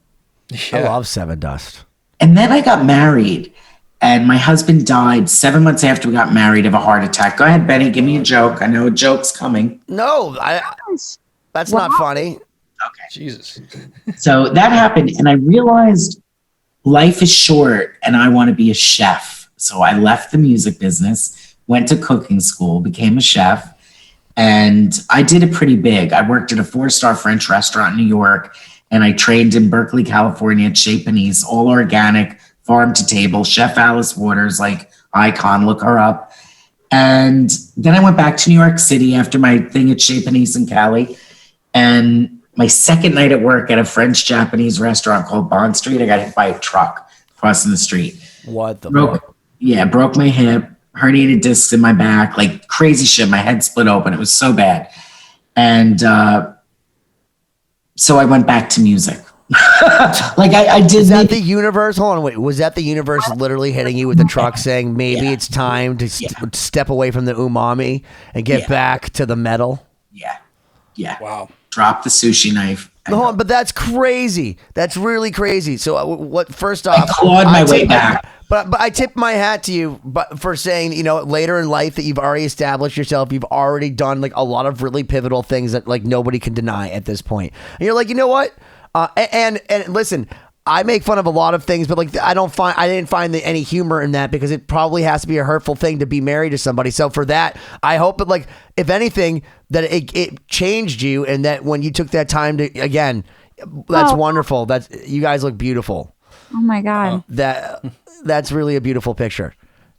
Yeah. I love Seven Dust. And then I got married, and my husband died 7 months after we got married of a heart attack. Go ahead, Benny, give me a joke. I know a joke's coming. No, that's not funny. Okay. Jesus. So that happened, and I realized life is short, and I want to be a chef. So I left the music business, went to cooking school, became a chef. And I did it pretty big. I worked at a 4-star French restaurant in New York, and I trained in Berkeley, California at Chez Panisse, all organic, farm to table. Chef Alice Waters, like icon, look her up. And then I went back to New York City after my thing at Chez Panisse in Cali. And my second night at work at a French-Japanese restaurant called Bond Street, I got hit by a truck crossing the street. What the fuck? Yeah, broke my hip. herniated discs in my back, like crazy shit. My head split open. It was so bad. And so I went back to music. Like I did. Is that the universe? Hold on, wait. Was that the universe literally hitting you with the truck saying maybe it's time to step away from the umami and get back to the metal? Yeah. Yeah. Wow. Drop the sushi knife. Hold on, but that's crazy. That's really crazy. So what? First off, I clawed my way back. But I tip my hat to you for saying, later in life that you've already established yourself. You've already done like a lot of really pivotal things that like nobody can deny at this point. And you're like, you know what? And listen, I make fun of a lot of things, but like I didn't find any humor in that because it probably has to be a hurtful thing to be married to somebody. So for that, I hope that like if anything that it changed you and that when you took that time to again, that's wonderful. You guys look beautiful. Oh my God. That's really a beautiful picture.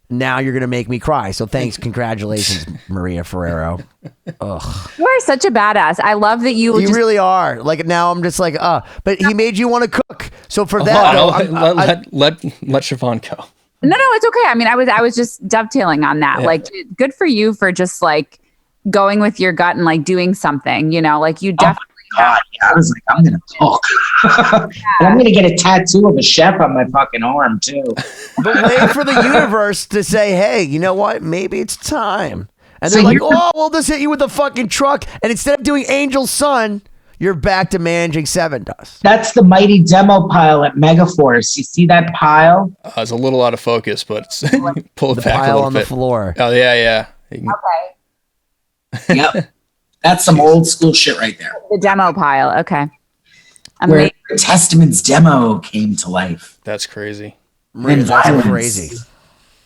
Now you're going to make me cry. So thanks. Congratulations, Maria Ferrero. Ugh. You are such a badass. I love that you really are. Like now I'm just like, but he made you want to cook. So for that, let Siobhán go. No, it's okay. I mean, I was just dovetailing on that. Yeah. Like good for you for just like going with your gut and like doing something, like you definitely. God, yeah, I was like, I'm gonna cook. And I'm gonna get a tattoo of a chef on my fucking arm too. But wait for the universe to say, hey, you know what? Maybe it's time. And they're like, we'll just hit you with a fucking truck. And instead of doing Angel's Son, you're back to managing Seven Dust. That's the mighty demo pile at Megaforce. You see that pile? It's a little out of focus, but pull it the back a pile little on bit. The floor. Oh yeah. Okay. Yep. That's some old school shit right there. The demo pile. Okay. Where Testament's demo came to life. That's crazy. And Violence. Crazy.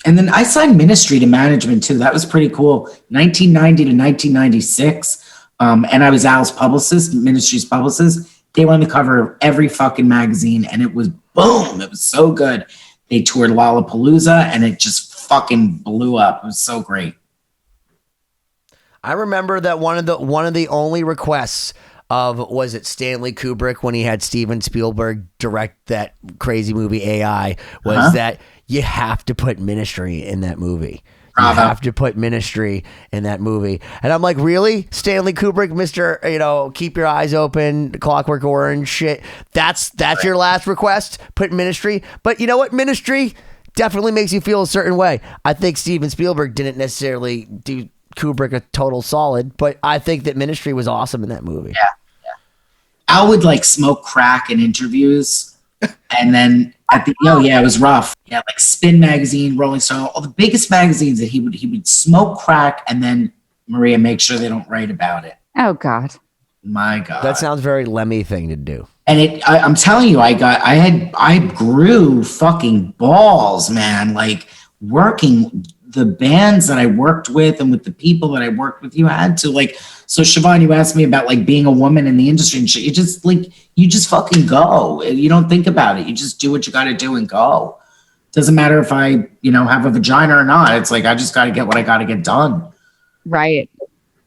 And then I signed Ministry to management too. That was pretty cool. 1990 to 1996. And I was Al's publicist, Ministry's publicist. They were on the cover of every fucking magazine and it was boom. It was so good. They toured Lollapalooza and it just fucking blew up. It was so great. I remember that one of the only requests was it Stanley Kubrick when he had Steven Spielberg direct that crazy movie AI was that you have to put Ministry in that movie. Bravo. You have to put Ministry in that movie. And I'm like, really? Stanley Kubrick, Mr. Keep Your Eyes Open, Clockwork Orange shit. That's your last request? Put Ministry? But you know what? Ministry definitely makes you feel a certain way. I think Steven Spielberg didn't necessarily do Kubrick a total solid, but I think that Ministry was awesome in that movie. Yeah. Al would like smoke crack in interviews, and then it was rough. Yeah, like Spin magazine, Rolling Stone, all the biggest magazines that he would smoke crack, and then Maria make sure they don't write about it. Oh God, my God, that sounds very Lemmy thing to do. And I'm telling you, I grew fucking balls, man. Like working the bands that I worked with and with the people that I worked with, you had to like, so Siobhán, you asked me about like being a woman in the industry and shit. You just fucking go. You don't think about it. You just do what you got to do and go. Doesn't matter if I, have a vagina or not. It's like, I just got to get what I got to get done. Right.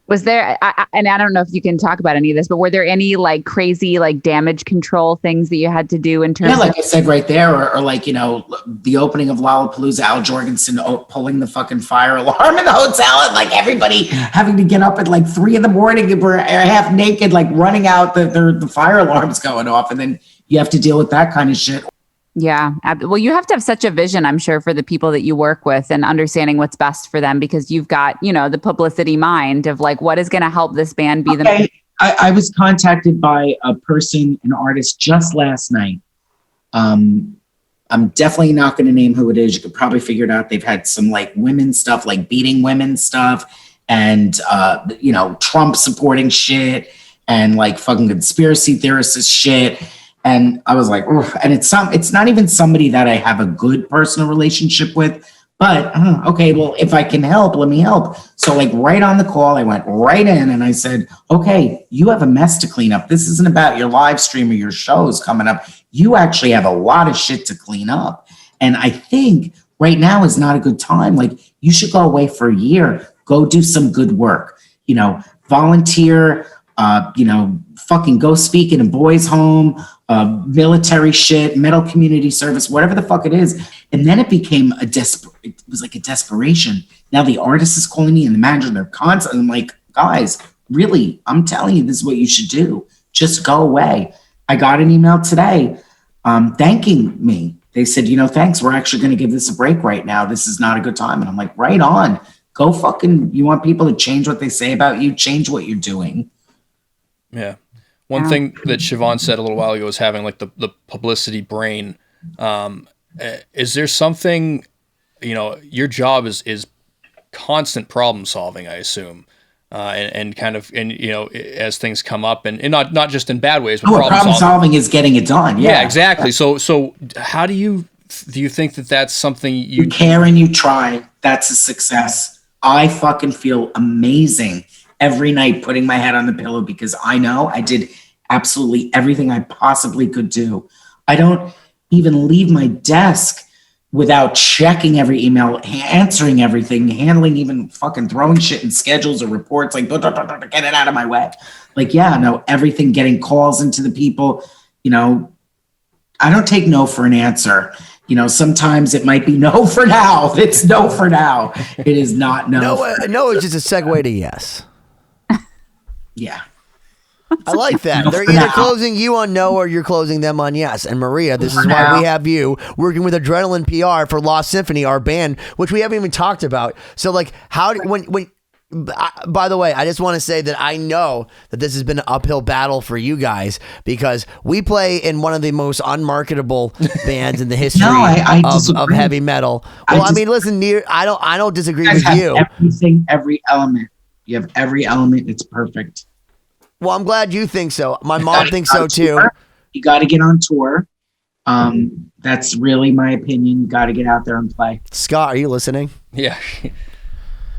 Was there, and I don't know if you can talk about any of this, but were there any like crazy like damage control things that you had to do in terms of? I said right there, or like, the opening of Lollapalooza, Al Jorgensen pulling the fucking fire alarm in the hotel and like everybody having to get up at like 3 a.m. and we're half naked, like running out, the fire alarm's going off. And then you have to deal with that kind of shit. Yeah. Well, you have to have such a vision, I'm sure, for the people that you work with and understanding what's best for them because you've got, the publicity mind of like, what is going to help this band be the. I was contacted by a person, an artist just last night. I'm definitely not going to name who it is. You could probably figure it out. They've had some like women stuff, like beating women stuff and, Trump supporting shit and like fucking conspiracy theorist shit. And I was like, oof. And it's not even somebody that I have a good personal relationship with, but okay, well, if I can help, let me help. So like right on the call, I went right in and I said, okay, you have a mess to clean up. This isn't about your live stream or your shows coming up. You actually have a lot of shit to clean up. And I think right now is not a good time. Like you should go away for a year, go do some good work, volunteer, fucking go speak in a boys' home, military shit, metal community service, whatever the fuck it is. And then it became it was like a desperation. Now the artist is calling me and the manager, they're constant. I'm like, guys, really, I'm telling you, this is what you should do. Just go away. I got an email today thanking me. They said, thanks. We're actually going to give this a break right now. This is not a good time. And I'm like, right on. Go fucking, you want people to change what they say about you? Change what you're doing. Yeah. One thing that Siobhán said a little while ago was having like the publicity brain. Is there something, your job is constant problem solving, I assume. And as things come up and not just in bad ways, but problem solving is getting it done. Yeah, exactly. So how do you think that that's something you care and you try? That's a success. I fucking feel amazing every night putting my head on the pillow because I know I did absolutely everything I possibly could do. I don't even leave my desk without checking every email, answering everything, handling even fucking throwing shit in schedules or reports, like, get it out of my way. Like, everything, getting calls into the people, I don't take no for an answer. Sometimes it might be no for now. It's no for now. It is not no. No, it's just a segue to yes. Yeah. I like that. They're either closing you on no or you're closing them on yes. And Maria, this is why we have you working with Adrenaline PR for Lost Symphony, our band, which we haven't even talked about. So like by the way, I just want to say that I know that this has been an uphill battle for you guys because we play in one of the most unmarketable bands in the history of heavy metal. Well, I mean, listen, I don't disagree with you. Everything, every element. You have every element. It's perfect. Well, I'm glad you think so. My mom thinks so too. You got to get on tour. That's really my opinion. You got to get out there and play. Scott, are you listening? Yeah.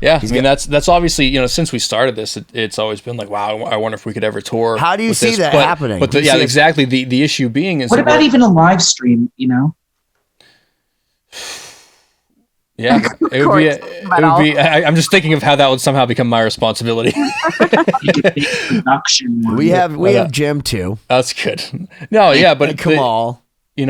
Yeah. That's obviously, since we started this, it's always been like, wow, I wonder if we could ever tour. How do you see that happening? But exactly. The issue being is, what about even a live stream, Yeah, it would be. I'm just thinking of how that would somehow become my responsibility. We have Jim too. That's good. No, yeah, but Kamal. We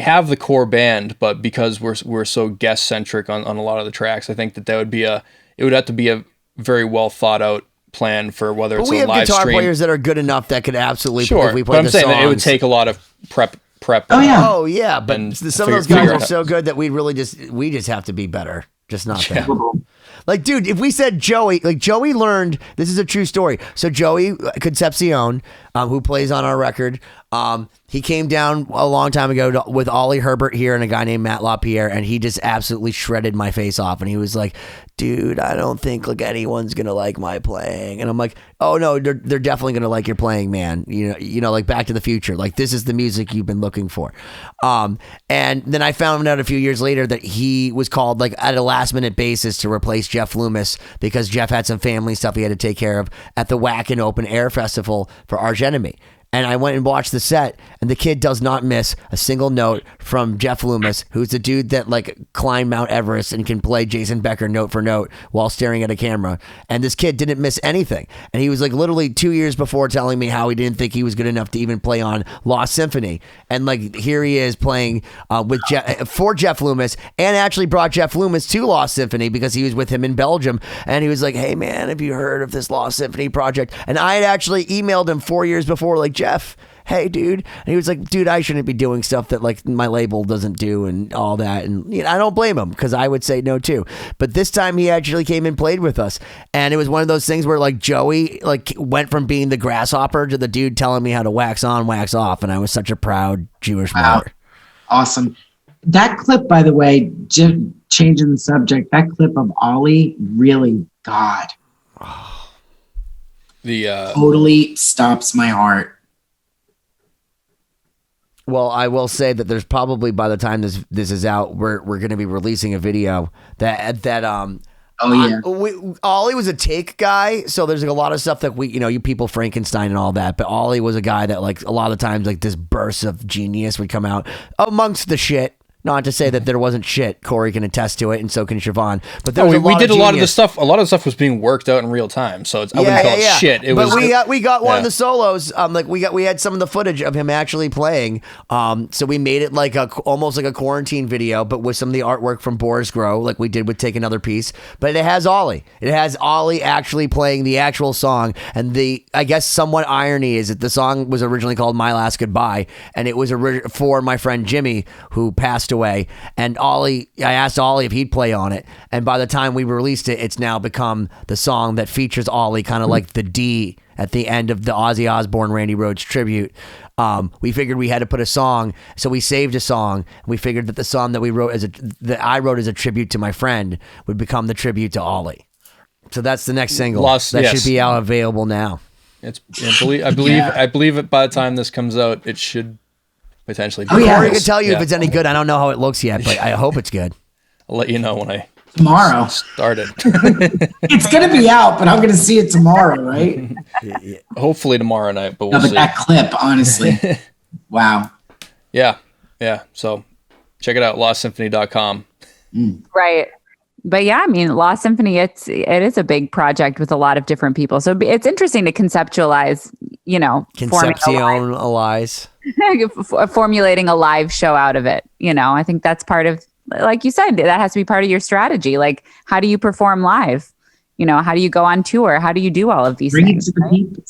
have the core band, but because we're so guest centric on a lot of the tracks, I think that it would have to be a very well thought out plan for whether it's a live stream. We have guitar players that are good enough that could absolutely. Sure, if we play but I'm saying that it would take a lot of prep. Oh yeah, but some of those guys are so good that we just have to be better, just not them. Like, dude, if we said Joey learned, this is a true story. So Joey Concepcion, who plays on our record, he came down a long time ago with Ollie Herbert here and a guy named Matt LaPierre, and he just absolutely shredded my face off. And he was like, dude, I don't think anyone's going to like my playing. And I'm like, oh no, they're definitely going to like your playing, man. Like Back to the Future. Like, this is the music you've been looking for. And then I found out a few years later that he was called like at a last minute basis to replace Jeff Loomis because Jeff had some family stuff he had to take care of at the Whack and Open Air Festival for Arch Enemy. And I went and watched the set, and the kid does not miss a single note from Jeff Loomis, who's the dude that like climbed Mount Everest and can play Jason Becker note for note while staring at a camera. And this kid didn't miss anything. And he was like literally 2 years before telling me how he didn't think he was good enough to even play on Lost Symphony. And like here he is playing for Jeff Loomis, and actually brought Jeff Loomis to Lost Symphony because he was with him in Belgium. And he was like, hey man, have you heard of this Lost Symphony project? And I had actually emailed him 4 years before, like, Jeff, hey dude. And he was like, dude, I shouldn't be doing stuff that like my label doesn't do and all that. And I don't blame him because I would say no too. But this time he actually came and played with us. And it was one of those things where like Joey like went from being the grasshopper to the dude telling me how to wax on, wax off. And I was such a proud Jewish brother. Awesome. That clip, by the way, changing the subject, that clip of Ollie, really, God. Totally stops my heart. Well, I will say that there's probably, by the time this is out, we're going to be releasing a video that Ollie was a take guy, so there's like a lot of stuff that you people Frankenstein and all that, but Ollie was a guy that like a lot of times like this burst of genius would come out amongst the shit Not to say that there wasn't shit. Cory can attest to it, and so can Siobhán. But there was we did a lot of the genius. stuff. A lot of the stuff was being worked out in real time, so I wouldn't call it shit. We got one of the solos. We had some of the footage of him actually playing. So we made it like almost like a quarantine video, but with some of the artwork from Boris Grow, like we did with Take Another Piece. But it has Ollie. It has Ollie actually playing the actual song, and I guess somewhat irony is that the song was originally called My Last Goodbye, and it was for my friend Jimmy, who passed away. And I asked Ollie if he'd play on it, and by the time we released it, it's now become the song that features Ollie, kind of like the D at the end of the Ozzy Osbourne Randy Rhoads tribute. We figured we had to put a song, so we saved a song, and we figured that the song that I wrote as a tribute to my friend would become the tribute to Ollie. So that's the next single should be out available now. I believe it by the time this comes out, it should potentially be. Cory can tell you if it's any good. I don't know how it looks yet, but I hope it's good. I'll let you know when I tomorrow start it. It's gonna be out, but I'm gonna see it tomorrow, right? Hopefully tomorrow night, but we'll see. That clip, honestly. Wow. Yeah. So check it out, lostsymphony.com. Right. But yeah, I mean, Lost Symphony, it is a big project with a lot of different people. So it's interesting to conceptualize, formulating a live show out of it. I think that's part of, like you said, that has to be part of your strategy. Like, how do you perform live? How do you go on tour? How do you do all of these things? Bring it to the people.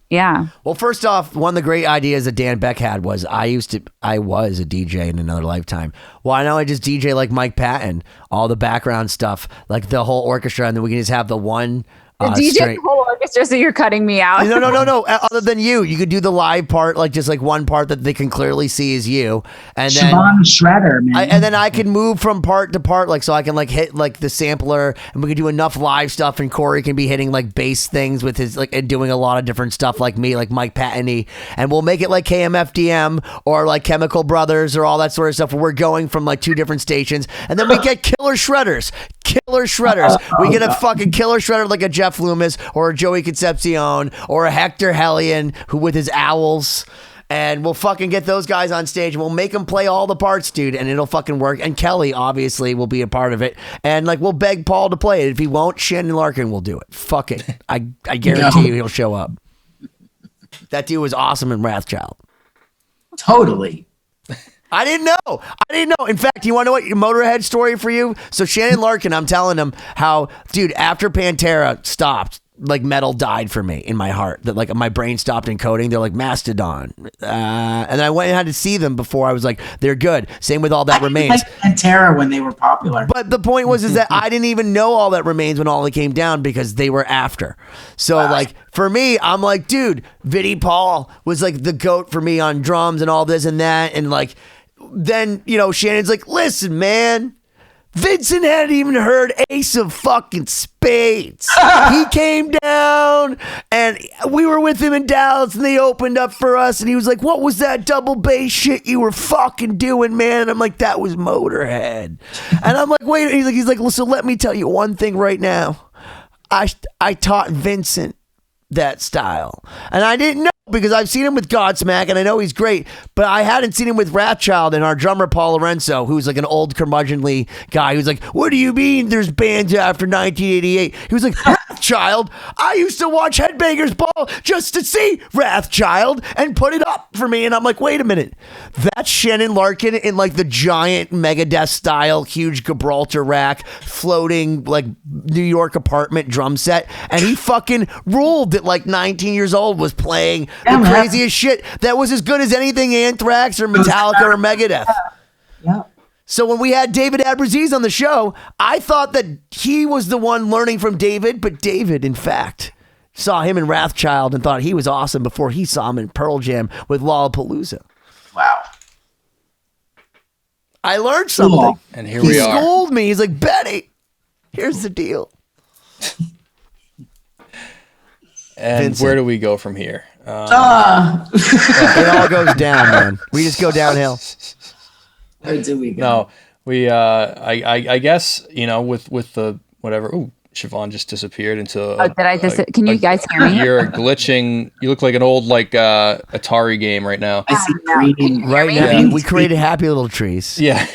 Yeah. Well, first off, one of the great ideas that Dan Beck had was I was a DJ in another lifetime. Why don't I just DJ like Mike Patton, all the background stuff, like the whole orchestra, and then we can just have the one DJ the whole orchestra, so you're cutting me out. No. Other than you could do the live part, like just like one part that they can clearly see is you, and then Siobhán Shredder, man. and then I can move from part to part, like so I can like hit like the sampler, and we can do enough live stuff, and Cory can be hitting like bass things with his and doing a lot of different stuff like me, like Mike Patton-y, and we'll make it like KMFDM or like Chemical Brothers or all that sort of stuff, where we're going from like two different stations, and then we get killer shredders. We get a fucking killer shredder like a Jeff Loomis or a Joey Concepcion or a Hector Hellion who with his owls, and we'll fucking get those guys on stage and we'll make them play all the parts, dude, and it'll fucking work. And Kelly obviously will be a part of it, and like we'll beg Paul to play it. If he won't, Shannon Larkin will do it. Fuck it, I guarantee you he'll show up. That dude was awesome in Wrathchild. Totally. I didn't know. In fact, you want to know what your Motorhead story for you? So Shannon Larkin, I'm telling him how, dude, after Pantera stopped, like metal died for me in my heart. That like my brain stopped encoding. They're like Mastodon, and I went and had to see them before I was like, they're good. Same with All That Remains. Like Pantera when they were popular. But the point is that I didn't even know All That Remains when All It came down because they were after. So like for me, I'm like, dude, Vinnie Paul was like the GOAT for me on drums and all this and that, and like. Then, Shannon's like, listen, man, Vincent hadn't even heard Ace of fucking Spades. He came down and we were with him in Dallas and they opened up for us. And he was like, what was that double bass shit you were fucking doing, man? I'm like, that was Motorhead. And I'm like, wait, he's like, well, so let me tell you one thing right now. I taught Vincent that style. And I didn't know because I've seen him with Godsmack and I know he's great, but I hadn't seen him with Wrathchild and our drummer Paul Lorenzo, who's like an old curmudgeonly guy who's like, what do you mean there's bands after 1988? He was like, Wrathchild? I used to watch Headbangers Ball just to see Wrathchild and put it up for me. And I'm like, wait a minute. That's Shannon Larkin in like the giant Megadeth style, huge Gibraltar rack, floating like New York apartment drum set. And he fucking ruled at like 19 years old, was playing the craziest shit that was as good as anything Anthrax or Metallica or Megadeth. Yeah. So when we had David Abraziz on the show, I thought that he was the one learning from David, but David, in fact, saw him in Wrathchild and thought he was awesome before he saw him in Pearl Jam with Lollapalooza. Wow. I learned something. Cool. And here we are. He schooled me. He's like, Betty, here's the deal. And Vincent. Where do we go from here? It all goes down, man. We just go downhill. Where do we go? No, we. I guess with the whatever. Ooh, Siobhán just disappeared into. Oh, did I just? Can you guys hear me? You're glitching. You look like an old Atari game right now. I see green. Right now, Yeah. we created happy little trees. Yeah,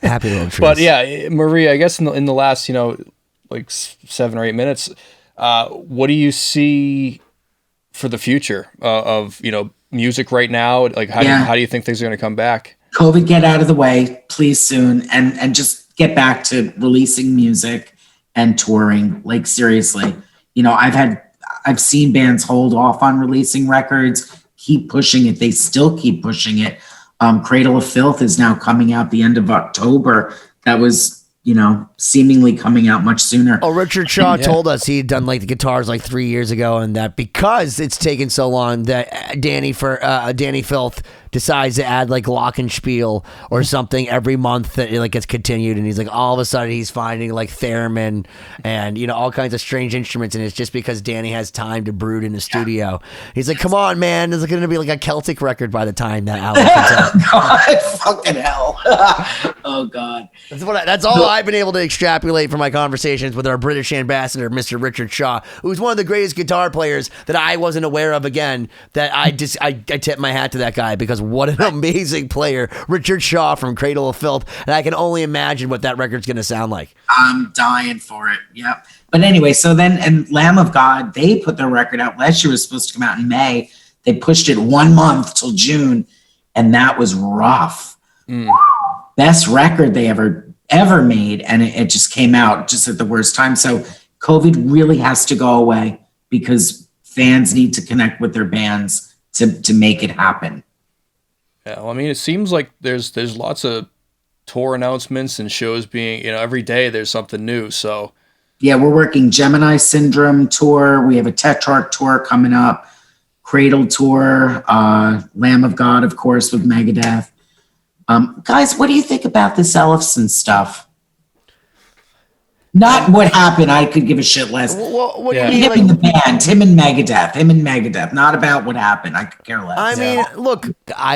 Happy little trees. but yeah, Maria, I guess in the last 7 or 8 minutes, what do you see for the future of music right now? Like how do you think things are going to come back? COVID, get out of the way, please, soon, and just get back to releasing music and touring. Like, seriously, I've seen bands hold off on releasing records, keep pushing it. They still keep pushing it. Cradle of Filth is now coming out the end of October. That was, seemingly coming out much sooner. Oh, Richard Shaw told us he'd done like the guitars like 3 years ago, and that because it's taken so long that Danny Filth decides to add like Glockenspiel or something every month that it like gets continued, and he's like all of a sudden he's finding like theremin and all kinds of strange instruments, and it's just because Danny has time to brood in the studio. He's like, come on, man, there's going to be like a Celtic record by the time that album comes out. God, fucking hell. Oh God. That's all I've been able to extrapolate from my conversations with our British ambassador, Mr. Richard Shaw, who's one of the greatest guitar players that I wasn't aware of. Again, that I tip my hat to that guy, because what an amazing player, Richard Shaw from Cradle of Filth, and I can only imagine what that record's going to sound like. I'm dying for it. Yep. But anyway, so then, and Lamb of God, they put their record out last year. It was supposed to come out in May. They pushed it 1 month till June, and that was rough. Best record they ever made, and it just came out just at the worst time. So COVID really has to go away, because fans need to connect with their bands to make it happen. Yeah, well, I mean, it seems like there's lots of tour announcements and shows being, every day there's something new. So yeah, we're working Gemini Syndrome tour. We have a Tetrarch tour coming up, Cradle tour, Lamb of God, of course, with Megadeth. Guys, what do you think about this Ellefson stuff? Not what happened. I could give a shit less. What Yeah. do you Him mean? and the band, him and Megadeth. Not about what happened. I could care less. I mean, look,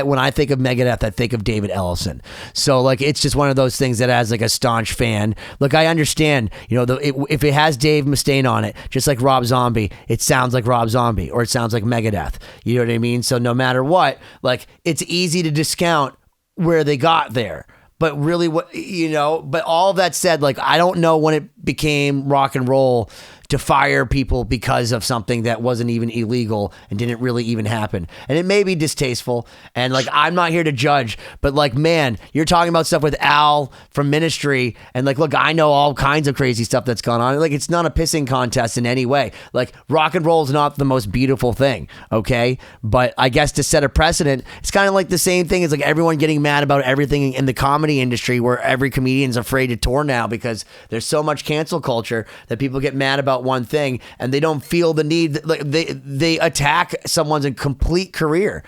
when I think of Megadeth, I think of David Ellefson. So, like, it's just one of those things that as, like, a staunch fan, look, I understand, if it has Dave Mustaine on it, just like Rob Zombie, it sounds like Rob Zombie, or it sounds like Megadeth. You know what I mean? So no matter what, like, it's easy to discount where they got there. But really, but all of that said, like, I don't know when it became rock and roll to fire people because of something that wasn't even illegal and didn't really even happen. And it may be distasteful, and like, I'm not here to judge, but like, man, you're talking about stuff with Al from Ministry, and like, look, I know all kinds of crazy stuff that's gone on. Like, it's not a pissing contest in any way. Like, rock and roll is not the most beautiful thing, okay? But I guess to set a precedent, it's kind of like the same thing as like everyone getting mad about everything in the comedy industry, where every comedian's afraid to tour now because there's so much cancel culture that people get mad about one thing and they don't feel the need, like they attack someone's complete career.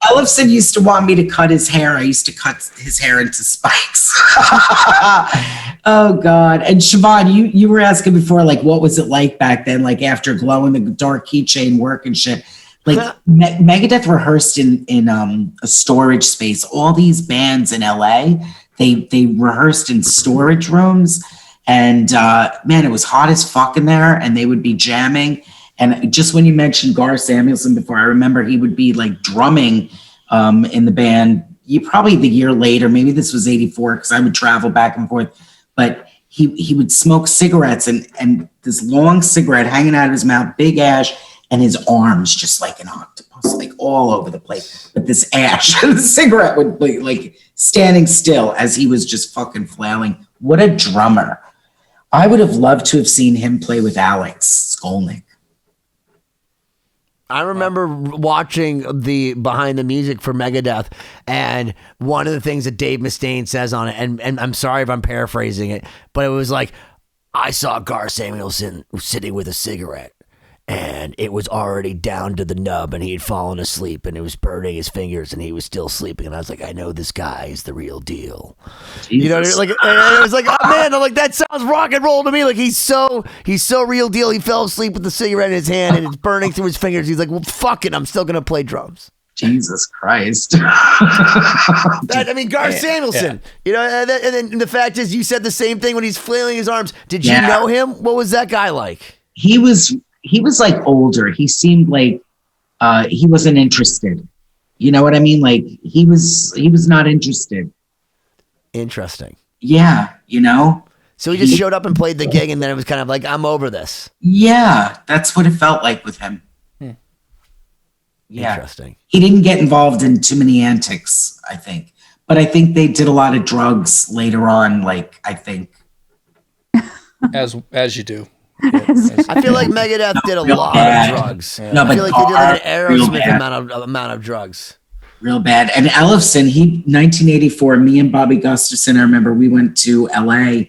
Ellefson used to want me to cut his hair. I used to cut his hair into spikes. Oh God. And Siobhán, you were asking before, like, what was it like back then? Like, after Glow in the Dark keychain work and shit. Like, Megadeth rehearsed in a storage space. All these bands in LA, they rehearsed in storage rooms, and man, it was hot as fuck in there, and they would be jamming. And just when you mentioned Gar Samuelson before, I remember he would be like drumming in the band. Probably the year later, maybe this was 84, because I would travel back and forth, but he would smoke cigarettes, and this long cigarette hanging out of his mouth, big ash, and his arms just like an octopus, like all over the place. But this ash, the cigarette would be like standing still as he was just fucking flailing. What a drummer. I would have loved to have seen him play with Alex Skolnick. I remember watching the behind the music for Megadeth, and one of the things that Dave Mustaine says on it, and I'm sorry if I'm paraphrasing it, but it was like, I saw Gar Samuelson sitting with a cigarette, and it was already down to the nub, and he had fallen asleep, and it was burning his fingers, and he was still sleeping. And I was like, I know this guy is the real deal. Jesus. You know, like, and it was like, oh man, I'm like, that sounds rock and roll to me. Like, he's so real deal. He fell asleep with the cigarette in his hand, and it's burning through his fingers. He's like, well, fuck it, I'm still gonna play drums. Jesus Christ. Garth Samuelson. You know, and then the fact is, you said the same thing when he's flailing his arms. Did you know him? What was that guy like? He was like older. He seemed like he wasn't interested. You know what I mean? Like he was not interested. Interesting. Yeah, you know? So he just showed up and played the gig, and then it was kind of like, I'm over this. Yeah, that's what it felt like with him. Yeah. Interesting. He didn't get involved in too many antics, I think. But I think they did a lot of drugs later on, like, I think. As you do. I feel like Megadeth did a lot of drugs. Yeah. No, I feel but like they did like an Aerosmith amount of drugs. Real bad. And Ellefson, 1984, me and Bobby Gustafson, I remember we went to LA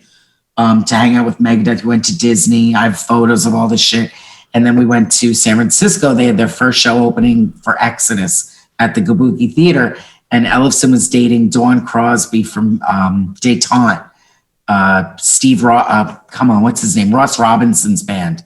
to hang out with Megadeth. We went to Disney. I have photos of all this shit. And then we went to San Francisco. They had their first show opening for Exodus at the Kabuki Theater. And Ellefson was dating Dawn Crosby from Détente. What's his name? Ross Robinson's band.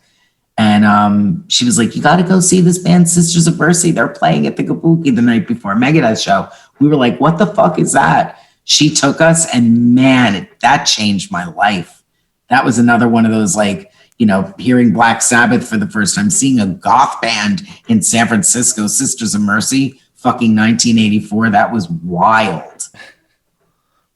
And she was like, you got to go see this band, Sisters of Mercy. They're playing at the Kabuki the night before Megadeth show. We were like, what the fuck is that? She took us, and man, that changed my life. That was another one of those, like, you know, hearing Black Sabbath for the first time, seeing a goth band in San Francisco, Sisters of Mercy, fucking 1984. That was wild.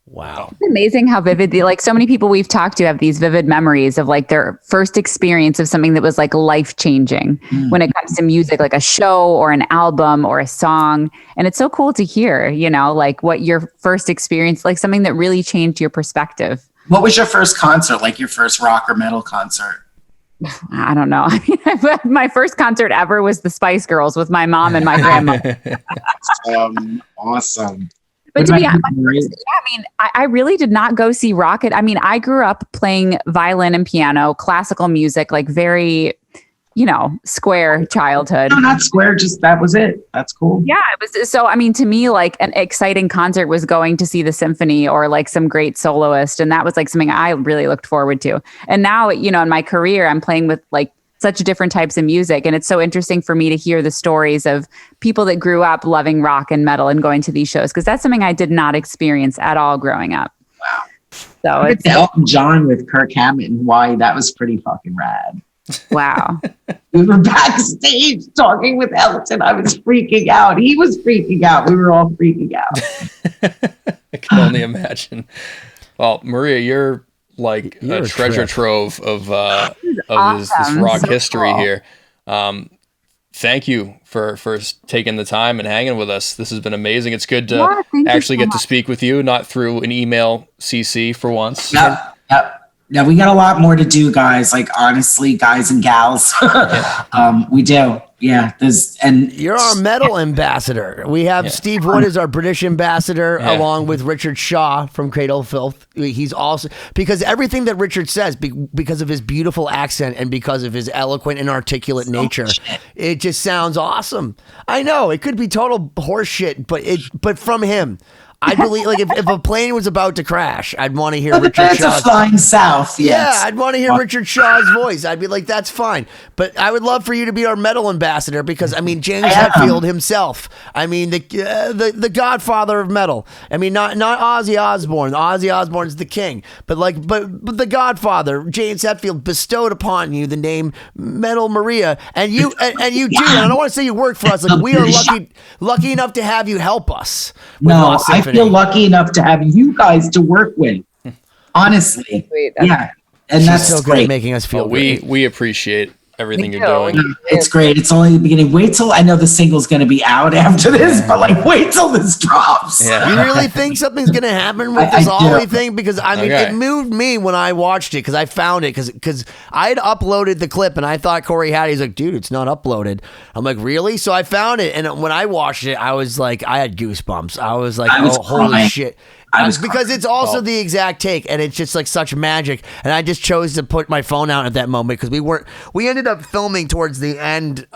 Wow. It's amazing how vivid, like so many people we've talked to have these vivid memories of like their first experience of something that was like life-changing when it comes to music, like a show or an album or a song. And it's so cool to hear, you know, like what your first experience, like something that really changed your perspective. What was your first concert, like your first rock or metal concert? I don't know. I mean, my first concert ever was the Spice Girls with my mom and my grandma. Awesome. But to be honest, I really did not go see Rocket. I mean, I grew up playing violin and piano, classical music, like very, you know, square childhood. No, not square, just that was it. That's cool. Yeah, it was. So, I mean, to me, like an exciting concert was going to see the symphony or like some great soloist. And that was like something I really looked forward to. And now, you know, in my career, I'm playing with like such different types of music. And it's so interesting for me to hear the stories of people that grew up loving rock and metal and going to these shows, because that's something I did not experience at all growing up. Wow. So it's Elton John with Kirk Hammett in Hawaii. That was pretty fucking rad. Wow. We were backstage talking with Elton. I was freaking out. He was freaking out. We were all freaking out. I can only imagine. Well, Maria, you're like a treasure trove of awesome. this rock So history cool. here. Thank you for taking the time and hanging with us. This has been amazing. It's good to actually get to speak with you, not through an email CC for once. Yeah, we got a lot more to do, guys. Like, honestly, guys and gals. We do. Yeah. You're our metal ambassador. We have Steve Wood as our British ambassador, along with Richard Shaw from Cradle of Filth. He's also, because everything that Richard says, because of his beautiful accent and because of his eloquent and articulate nature, it just sounds awesome. I know it could be total horse shit, but from him. I believe, like, if a plane was about to crash, I'd want to hear Richard Shaw's flying south. Yes. Yeah, I'd want to hear Richard Shaw's voice. I'd be like, that's fine. But I would love for you to be our metal ambassador because, I mean, James Hetfield himself. I mean, the godfather of metal. I mean, not Ozzy Osbourne. Ozzy Osbourne's the king. But the godfather, James Hetfield, bestowed upon you the name Metal Maria, and you do. And I don't want to say you work for us. Like, we are lucky enough to have you help us. No, I feel lucky enough to have you guys to work with. Honestly, yeah, and that's so great. Good at making us feel. We appreciate everything you're doing. It's great. It's only the beginning. Wait till I know the single's going to be out after this, but like, wait till this drops. Yeah. You really think something's going to happen with this Ollie thing? Because I mean, it moved me when I watched it because I found it because I had uploaded the clip and I thought Corey had it. He's like, dude, it's not uploaded. I'm like, really? So I found it, and when I watched it, I was like, I had goosebumps. I was like, holy shit. because it's also the exact take, and it's just like such magic. And I just chose to put my phone out at that moment because we ended up filming towards the end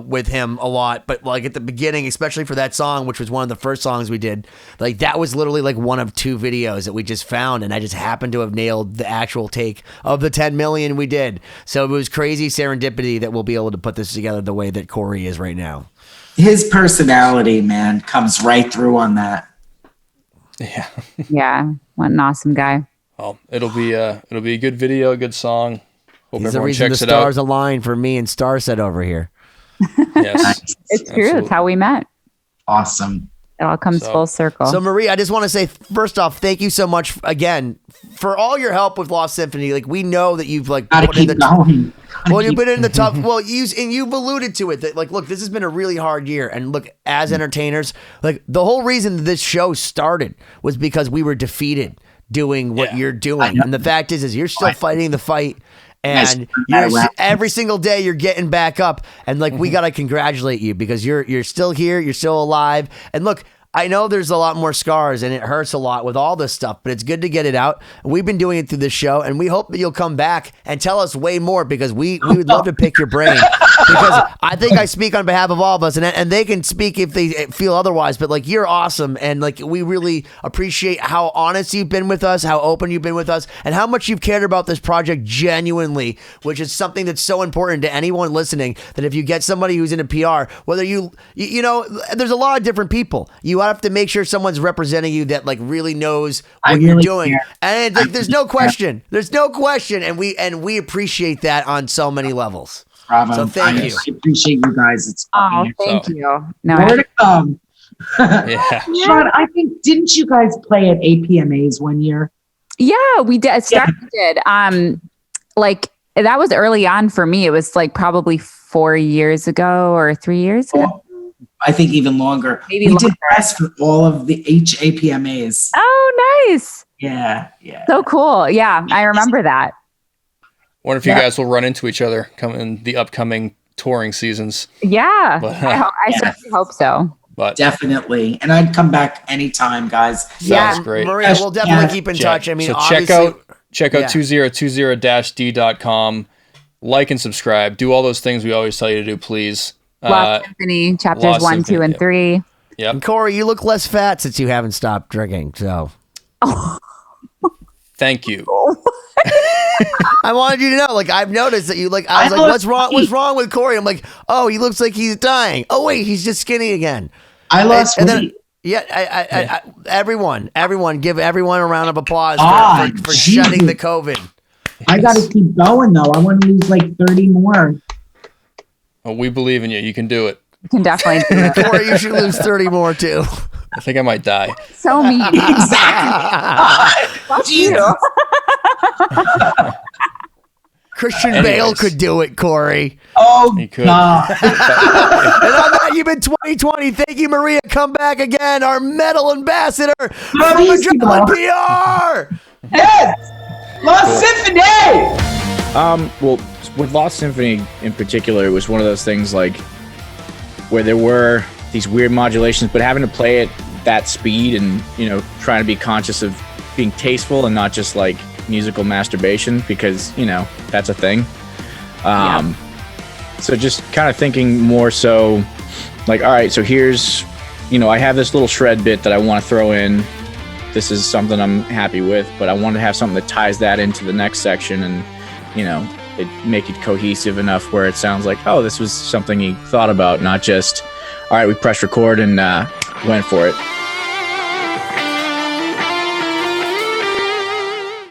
with him a lot, but like at the beginning, especially for that song, which was one of the first songs we did, like that was literally like one of 2 videos that we just found, and I just happened to have nailed the actual take of the 10 million we did. So it was crazy serendipity that we'll be able to put this together the way that Cory is right now. His personality, man, comes right through on that. Yeah. Yeah. What an awesome guy. Well, it'll be a good video, a good song. Hope He's the everyone reason the checks it out. stars align for me and Starset over here. Yes. It's true. That's how we met. Awesome. It all comes full circle. So Maria, I just want to say, first off, thank you so much again for all your help with Lost Symphony. Like, we know that you've like Gotta put in keep the going. well, you've been in the tough. Well, you've alluded to it that like, look, this has been a really hard year, and look, as entertainers, like the whole reason this show started was because we were defeated doing what you're doing, and the fact is you're still fighting the fight. And every single day you're getting back up, and like we gotta congratulate you because you're still here, you're still alive. And look, I know there's a lot more scars and it hurts a lot with all this stuff, but it's good to get it out. We've been doing it through this show, and we hope that you'll come back and tell us way more because we would love to pick your brain. Because I think I speak on behalf of all of us, and they can speak if they feel otherwise, but like you're awesome, and like we really appreciate how honest you've been with us, how open you've been with us, and how much you've cared about this project genuinely, which is something that's so important to anyone listening, that if you get somebody who's in a PR, whether you know, there's a lot of different people. You have to make sure someone's representing you that like really knows what you're doing. Care. And like, there's no question. There's no question. And we appreciate that on so many levels. Bravo. So thank you. I appreciate you guys. It's thank you. No, more to come. Yeah. Siobhán, I think, didn't you guys play at APMAs one year? Yeah, we did. Did. Like that was early on for me. It was like probably 4 years ago or 3 years ago. Oh, I think even longer. Maybe we longer. did press for all of the APMAs. Oh, nice. Yeah. So cool. Yeah, I remember that. Wonder if you guys will run into each other in the upcoming touring seasons. Yeah, But, I certainly hope so. But Definitely. And I'd come back anytime, guys. sounds great. Maria, we'll definitely keep in touch. I mean, so obviously, check out 2020-d.com. Like and subscribe. Do all those things we always tell you to do, please. Lost Symphony, chapters Lost 1, Symphony, 2, and 3. Yep. And Cory, you look less fat since you haven't stopped drinking. So, Thank you. I wanted you to know. Like, I've noticed that you like. I was like, "What's wrong? What's wrong with Cory?" I'm like, "Oh, he looks like he's dying. Oh, wait, he's just skinny again." I lost weight. Then, I, everyone, give everyone a round of applause for Jesus. shedding the COVID. I got to keep going, though. I want to lose like 30 more. Oh, we believe in you. You can do it. You can definitely do it. Cory, you should lose 30 more too. I think I might die. So mean. Exactly. Fuck you. Christian Anyways. Bale could do it, Cory. Oh, You could. God. And on that, you've been 2020. Thank you, Maria. Come back again, our metal ambassador from Adrenaline PR. Yes. Lost Symphony. Well, with Lost Symphony in particular, it was one of those things like where there were these weird modulations, but having to play it that speed and, you know, trying to be conscious of being tasteful and not just like musical masturbation, because, you know, that's a thing. So just kind of thinking more so like, all right, so here's, you know, I have this little shred bit that I want to throw in. This is something I'm happy with, but I want to have something that ties that into the next section and, you know, make it cohesive enough where it sounds like, oh, this was something he thought about, not just, all right, we pressed record and went for it.